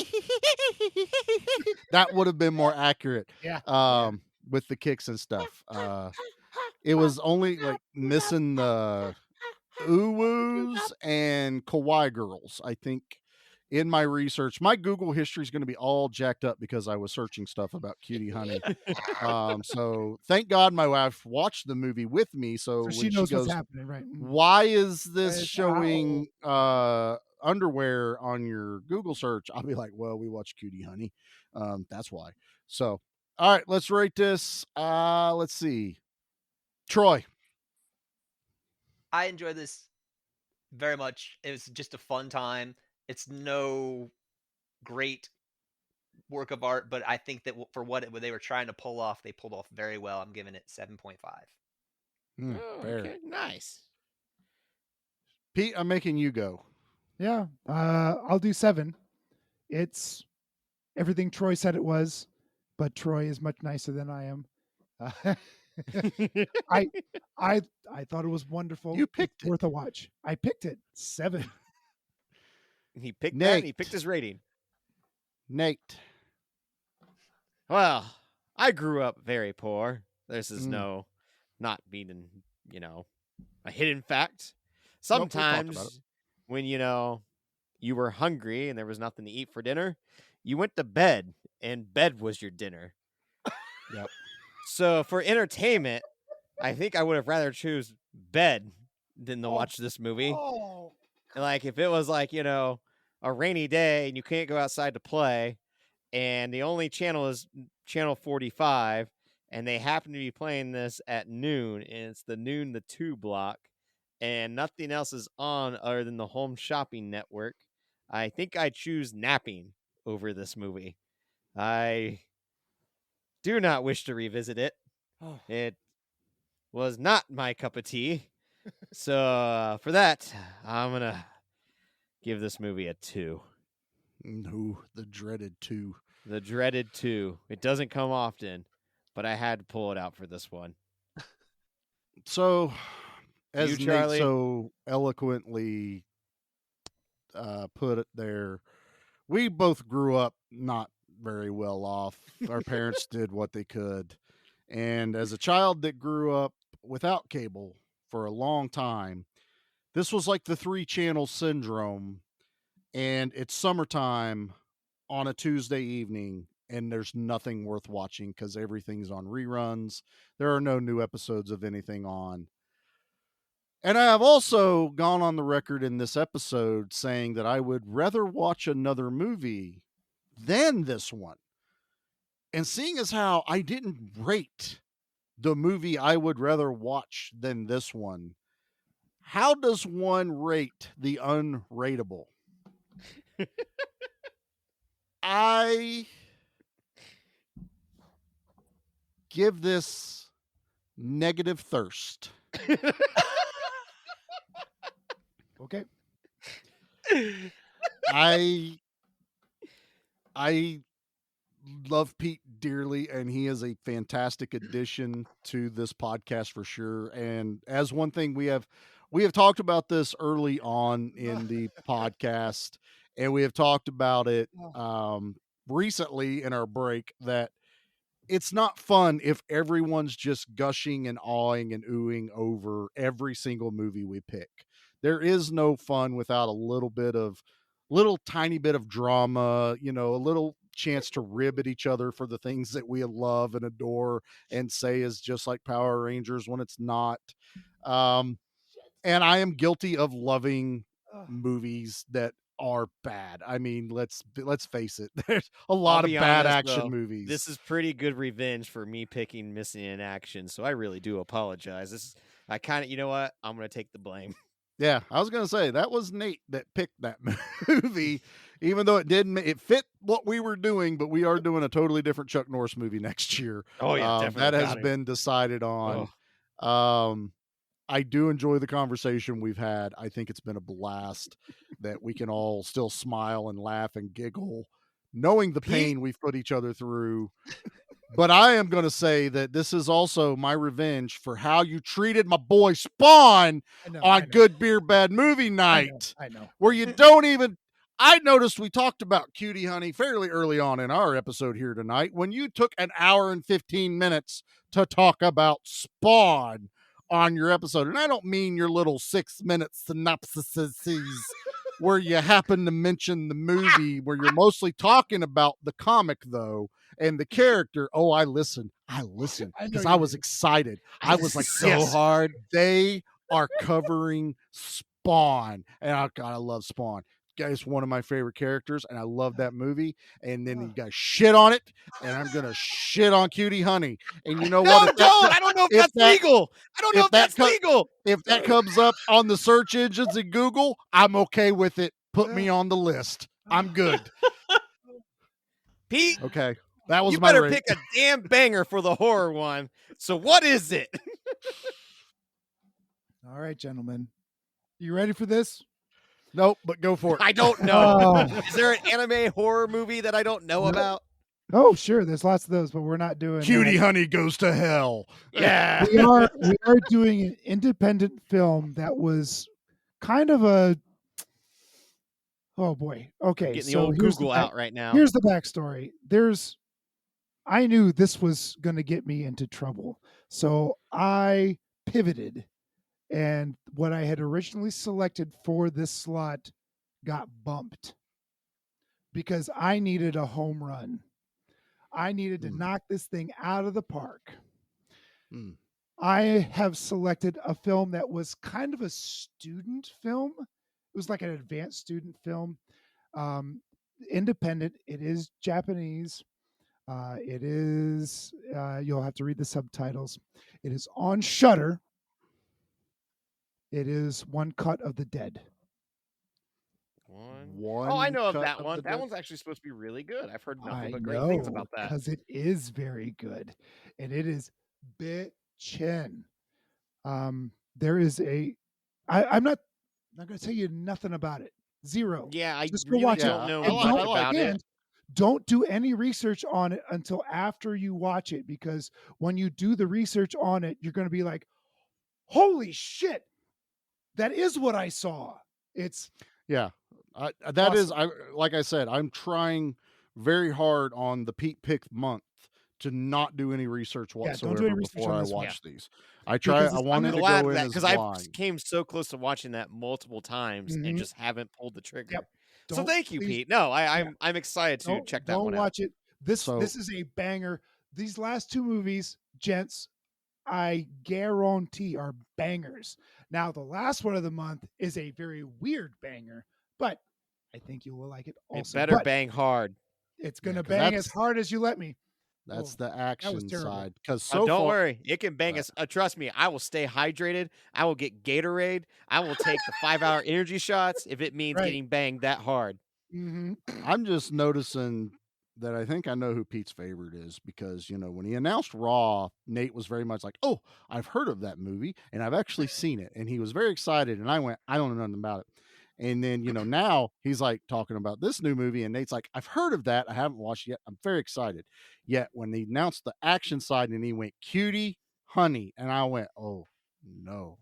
that would have been more accurate. Yeah. With the kicks and stuff. It was only like missing the uwoos and kawaii girls. I think in my research, my Google history is going to be all jacked up because I was searching stuff about Cutie Honey. So thank God my wife watched the movie with me, so when she knows goes, what's happening, right? why is this It's showing underwear on your Google search? I'll be like, well, we watched Cutie Honey. That's why. So, all right, let's rate this. Let's see. Troy. I enjoy this very much. It was just a fun time. It's no great work of art, but I think that for what they were trying to pull off, they pulled off very well. I'm giving it 7.5. Fair. Okay, nice. Pete, I'm making you go. Yeah. I'll do 7. It's everything Troy said it was, but Troy is much nicer than I am. I thought it was wonderful. You picked It's worth a watch. I picked it 7. He picked Nate. that and he picked his rating. Nate. Well, I grew up very poor. This is not being, a hidden fact. Nope, we talked about it. Sometimes when, you were hungry and there was nothing to eat for dinner, you went to bed and bed was your dinner. Yep. So for entertainment, I think I would have rather choose bed than to watch this movie. Oh. Like if it was like, a rainy day and you can't go outside to play and the only channel is channel 45 and they happen to be playing this at noon and it's the noon to 2 block and nothing else is on other than the Home Shopping Network, I think I choose napping over this movie. I do not wish to revisit it. It was not my cup of tea. So for that, I'm going to give this movie a 2. No, the dreaded 2. The dreaded 2. It doesn't come often, but I had to pull it out for this one. So, as You, Nate Charlie? so eloquently put it there, we both grew up not very well off. Our parents did what they could. And as a child that grew up without cable for a long time, this was like the 3-channel syndrome. And it's summertime on a Tuesday evening, and there's nothing worth watching because everything's on reruns. There are no new episodes of anything on. And I have also gone on the record in this episode saying that I would rather watch another movie than this one. And seeing as how I didn't rate the movie I would rather watch than this one, how does one rate the unrateable? I give this negative thirst. Okay. I love Pete dearly, and he is a fantastic addition to this podcast for sure. And as one thing we have talked about this early on in the podcast, and we have talked about it recently in our break, that it's not fun if everyone's just gushing and awing and oohing over every single movie we pick. There is no fun without a little tiny bit of drama, a little chance to rib at each other for the things that we love and adore and say is just like Power Rangers when it's not. And I am guilty of loving movies that are bad. I mean, let's face it. There's a lot of bad action movies. This is pretty good revenge for me picking Missing in Action, so I really do apologize. I kind of, you know what? I'm going to take the blame. Yeah, I was going to say that was Nate that picked that movie, even though it fit what we were doing, but we are doing a totally different Chuck Norris movie next year. Oh yeah, definitely. That has been decided on. I do enjoy the conversation we've had. I think it's been a blast that we can all still smile and laugh and giggle, knowing the pain we've put each other through. But I am going to say that this is also my revenge for how you treated my boy Spawn on Good Beer Bad Movie Night. I know. Where you don't even... I noticed we talked about Cutie Honey fairly early on in our episode here tonight when you took an hour and 15 minutes to talk about Spawn on your episode. And I don't mean your little 6-minute synopsises where you happen to mention the movie, where you're mostly talking about the comic, though, and the character. Oh, I listened because I was excited. I was like, so hard. They are covering Spawn. And I love Spawn. Guy's one of my favorite characters, and I love that movie. And then you guys shit on it, and I'm gonna shit on Cutie Honey. And you know what? I don't know if that's legal. I don't know if that's legal. If that comes up on the search engines in Google, I'm okay with it. Put me on the list. I'm good. Pete, okay, that was you my better rate. pick a damn banger for the horror one. So what is it? All right, gentlemen, you ready for this? Nope, but go for it. I don't know. Is there an anime horror movie that I don't know about? Oh, sure. There's lots of those, but we're not doing Cutie Honey Goes to Hell. Yeah. We are doing an independent film that was kind of a... Oh, boy. Okay. Getting the old Google out right now. Here's the backstory. I knew this was going to get me into trouble. So I pivoted. And what I had originally selected for this slot got bumped because I needed a home run. I needed to knock this thing out of the park. I have selected a film that was kind of a student film. It was like an advanced student film. Independent. It is Japanese. It is, you'll have to read the subtitles. It is on Shudder. It is One Cut of the Dead. One. Oh, I know of that one. That one's actually supposed to be really good. I've heard nothing but great things about that. Because it is very good. And it is bitchin'. There is I'm not going to tell you nothing about it. Zero. Yeah, I just really go watch don't it. know And much about it. Don't do any research on it until after you watch it, because when you do the research on it, you're going to be like, holy shit, that is what I saw. It's that awesome. Like I said, I'm trying very hard on the Pete Pick month to not do any research whatsoever before I watch these. I wanted to go in because I came so close to watching that multiple times and just haven't pulled the trigger. Yep. So thank you, Pete. No, I'm excited to check that one out. Don't watch it. This is a banger. These last two movies, gents, I guarantee are bangers. Now, the last one of the month is a very weird banger, but I think you will like it It also. better But bang hard. it's going to 'cause bang as that's hard as you let me. that's Oh, the that was action terrible. side. Because Don't far, worry, it can bang us. Trust me, I will stay hydrated. I will get Gatorade. I will take the 5-hour energy shots if it means Right. getting banged that hard. Mm-hmm. I'm just noticing that I think I know who Pete's favorite is because, when he announced Raw, Nate was very much like, "Oh, I've heard of that movie and I've actually seen it." And he was very excited. And I went, "I don't know nothing about it." And then, now he's like talking about this new movie. And Nate's like, "I've heard of that. I haven't watched it yet. I'm very excited." Yet when he announced the action side and he went, "Cutie Honey." And I went, "Oh, no.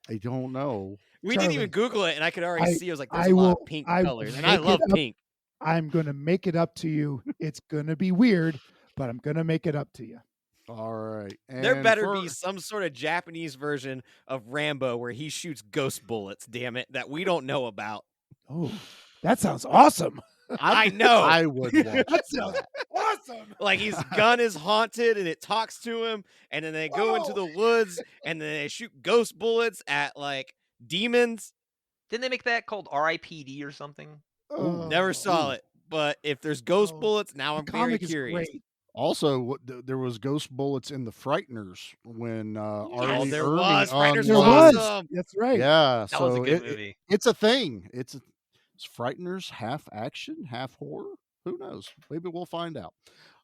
I don't know." We Charlie, didn't even Google it, and I could already see. I was like, "There's I a lot will. of pink I will colors, and I make it love up. pink." I'm going to make it up to you. It's going to be weird, but I'm going to make it up to you. All right. There And better be some sort of Japanese version of Rambo where he shoots ghost bullets. Damn it, that we don't know about. Oh, that sounds awesome. I know. I would watch That sounds awesome. Like his gun is haunted and it talks to him, and then they go into the woods and then they shoot ghost bullets at like demons. Didn't they make that called R.I.P.D. or something? Never saw it, but if there's ghost bullets, now I'm very comic is curious. great. Also, there was ghost bullets in the Frighteners when Arnie there Ernie was. Frighteners There were was. awesome. That's right. Yeah, That was a so good movie. it's a thing. It's Frighteners half action, half horror. Who knows? Maybe we'll find out.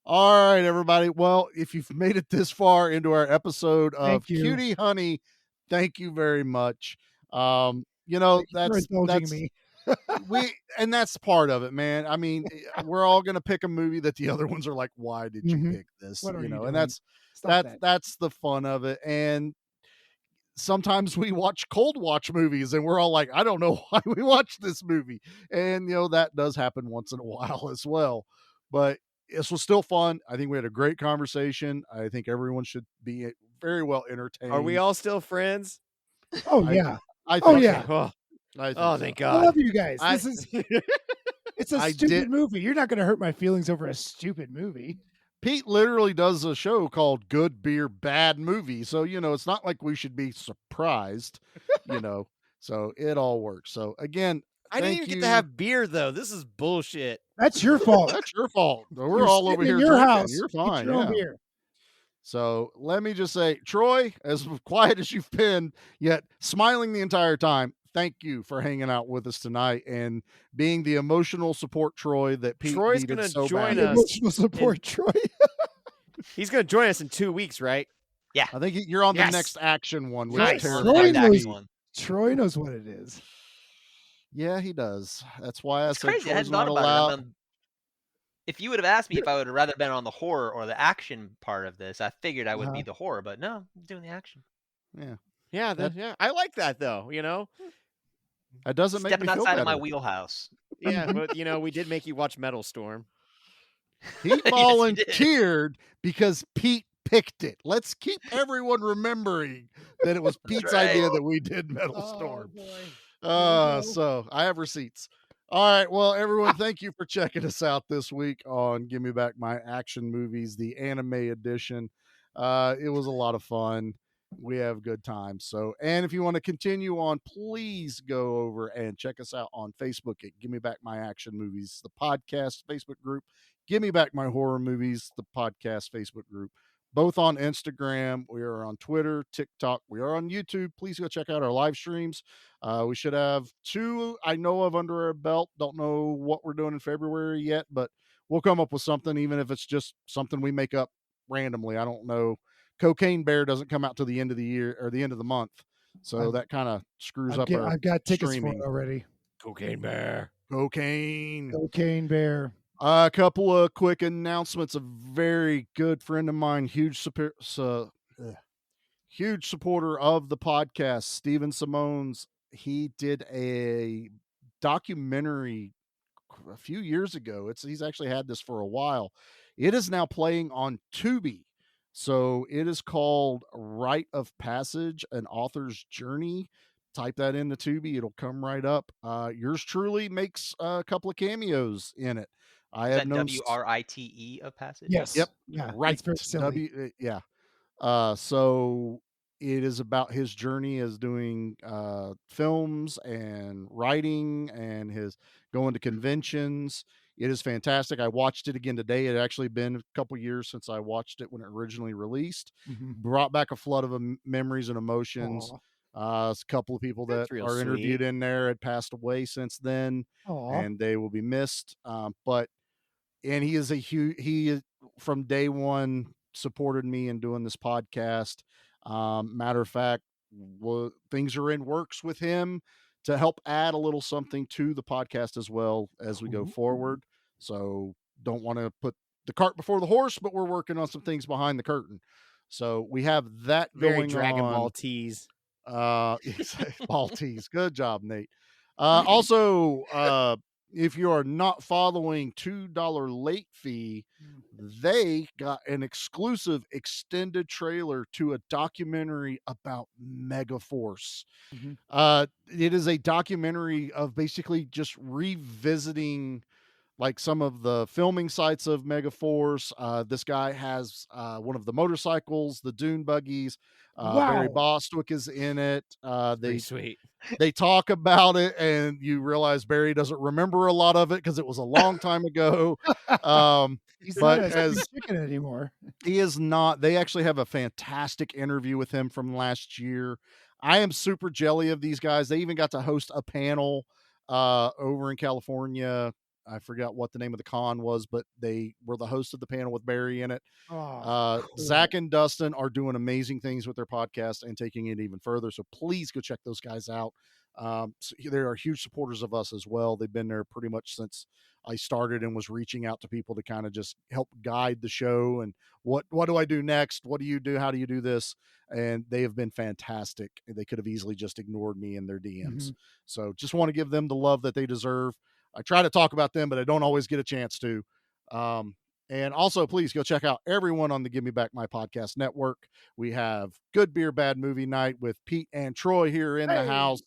All right, everybody. Well, if you've made it this far into our episode of Thank you. Cutie Honey, thank you very much. Thank you for That's indulging me. and that's part of it, man. I mean, we're all gonna pick a movie that the other ones are like, "Why did you pick this?" What are you and doing? that's Stop that. that's the fun of it. And sometimes we watch cold watch movies and we're all like, "I don't know why we watched this movie." And that does happen once in a while as well. But this was still fun. I think we had a great conversation. I think everyone should be very well entertained. Are we all still friends? Oh yeah. I Oh think yeah. Oh, I think oh so. thank I God. love you guys. I- This is it's a I stupid did- movie. You're not going to hurt my feelings over a stupid movie. Pete literally does a show called Good Beer, Bad Movie. So, it's not like we should be surprised, so it all works. So again, I didn't thank even get you. to have beer though. This is bullshit. That's your fault. That's your fault. We're You're all over sitting here in your drinking. house. You're Get fine. your own Yeah. beer. So let me just say, Troy, as quiet as you've been, yet smiling the entire time, thank you for hanging out with us tonight and being the emotional support Troy that Pete Troy's needed gonna so join bad. us. Emotional support, Troy. He's gonna join us in 2 weeks, right? I think you're on Yes. the next action one, which Nice. terrifies Troy me. knows, one. Troy knows what it is. Yeah, he does. That's why I It's said crazy. I Troy's hadn't not thought about allowed. it. If you would have asked me if I would have rather been on the horror or the action part of this, I figured I would be the horror, but no, I'm doing the action. Yeah, Yeah, yeah. I like that though. that doesn't make Stepping me feel outside better. of my wheelhouse. Yeah, but we did make you watch Metal Storm. He Yes, you did. volunteered because Pete picked it. Let's keep everyone remembering that it was Pete's right. idea that we did Metal Oh, Storm. boy. So I have receipts. All right. Well, everyone, thank you for checking us out this week on Give Me Back My Action Movies, the anime edition. It was a lot of fun. We have good times. So, and if you want to continue on, please go over and check us out on Facebook at Give Me Back My Action Movies, the podcast Facebook group. Give Me Back My Horror Movies, the podcast Facebook group. Both on Instagram. We are on Twitter, TikTok. We are on YouTube. Please go check out our live streams. We should have 2 I know of under our belt. Don't know what we're doing in February yet, but we'll come up with something, even if it's just something we make up randomly. I don't know. Cocaine Bear doesn't come out till the end of the year or the end of the month. So that kind of screws up our I've got tickets streaming. for it already. Cocaine Bear. Cocaine. Cocaine Bear. A couple of quick announcements. A very good friend of mine, huge supporter of the podcast, Steven Simone's. He did a documentary a few years ago. He's actually had this for a while. It is now playing on Tubi. So it is called Rite of Passage, an author's journey. Type that into Tubi. It'll come right up. Yours truly makes a couple of cameos in it. I Is have that known. WRITE a passage? Yes. Yep. Yeah. Right. It's very silly. Yeah. So it is about his journey as doing films and writing and his going to conventions. It is fantastic. I watched it again today. It had actually been a couple years since I watched it when it originally released. Brought back a flood of memories and emotions. A couple of people that That's real are interviewed sweet. in there had passed away since then, Aw. and they will be missed. And he is from day one supported me in doing this podcast. Matter of fact, things are in works with him to help add a little something to the podcast as well as we go forward. So don't want to put the cart before the horse, but we're working on some things behind the curtain. So we have that Very going Dragon on. Ball tease. Ball tease. Good job, Nate. Also, if you are not following $2 late fee, they got an exclusive extended trailer to a documentary about Megaforce. It is a documentary of basically just revisiting like some of the filming sites of Megaforce. This guy has one of the motorcycles, the dune buggies. Barry Bostwick is in it. Pretty sweet. They talk about it, and you realize Barry doesn't remember a lot of it because it was a long time ago. He's But not as chicken anymore. he is not. They actually have a fantastic interview with him from last year. I am super jelly of these guys. They even got to host a panel over in California. I forgot what the name of the con was, but they were the host of the panel with Barry in it. Cool. Zach and Dustin are doing amazing things with their podcast and taking it even further. So please go check those guys out. So they are huge supporters of us as well. They've been there pretty much since I started and was reaching out to people to kind of just help guide the show and what do I do next? What do you do? How do you do this? And they have been fantastic. They could have easily just ignored me in their DMs. So just want to give them the love that they deserve. I try to talk about them, but I don't always get a chance to. And also, please go check out everyone on the Give Me Back My Podcast network. We have Good Beer, Bad Movie Night with Pete and Troy here in the house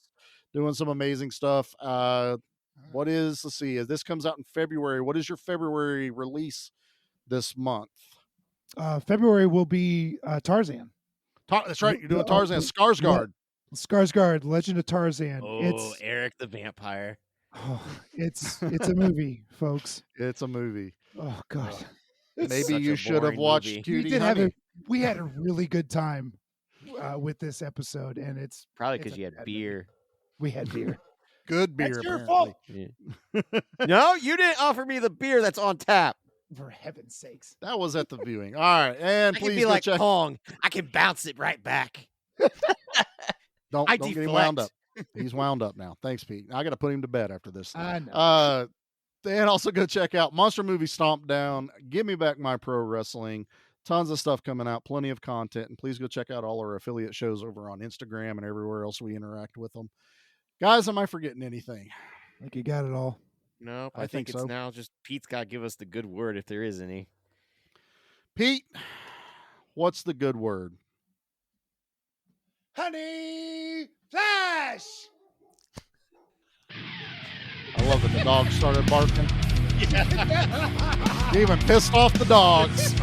doing some amazing stuff. Let's see, as this comes out in February, what is your February release this month? February will be Tarzan. That's right. You're doing Tarzan. Skarsgård. Skarsgård, Legend of Tarzan. Oh, Eric the Vampire. It's a movie, folks. It's a movie. Oh God. Maybe you should have watched Cutie Honey. We had a really good time with this episode, and it's probably because you had beer. We had beer. Good beer. That's your fault. Yeah. No, you didn't offer me the beer that's on tap. For heaven's sakes. That was at the viewing. All right. And I please can be go like check. Kong. I can bounce it right back. Don't get him wound up. He's wound up now. Thanks, Pete. I got to put him to bed after this. I know. And also go check out Monster Movie Stomp Down. Give Me Back My Pro Wrestling. Tons of stuff coming out. Plenty of content. And please go check out all our affiliate shows over on Instagram and everywhere else we interact with them. Guys, am I forgetting anything? I think you got it all. Nope. I think it's so. now just Pete's got to give us the good word if there is any. Pete, what's the good word? Honey Flash! I love that the dogs started barking. Yeah. Even pissed off the dogs.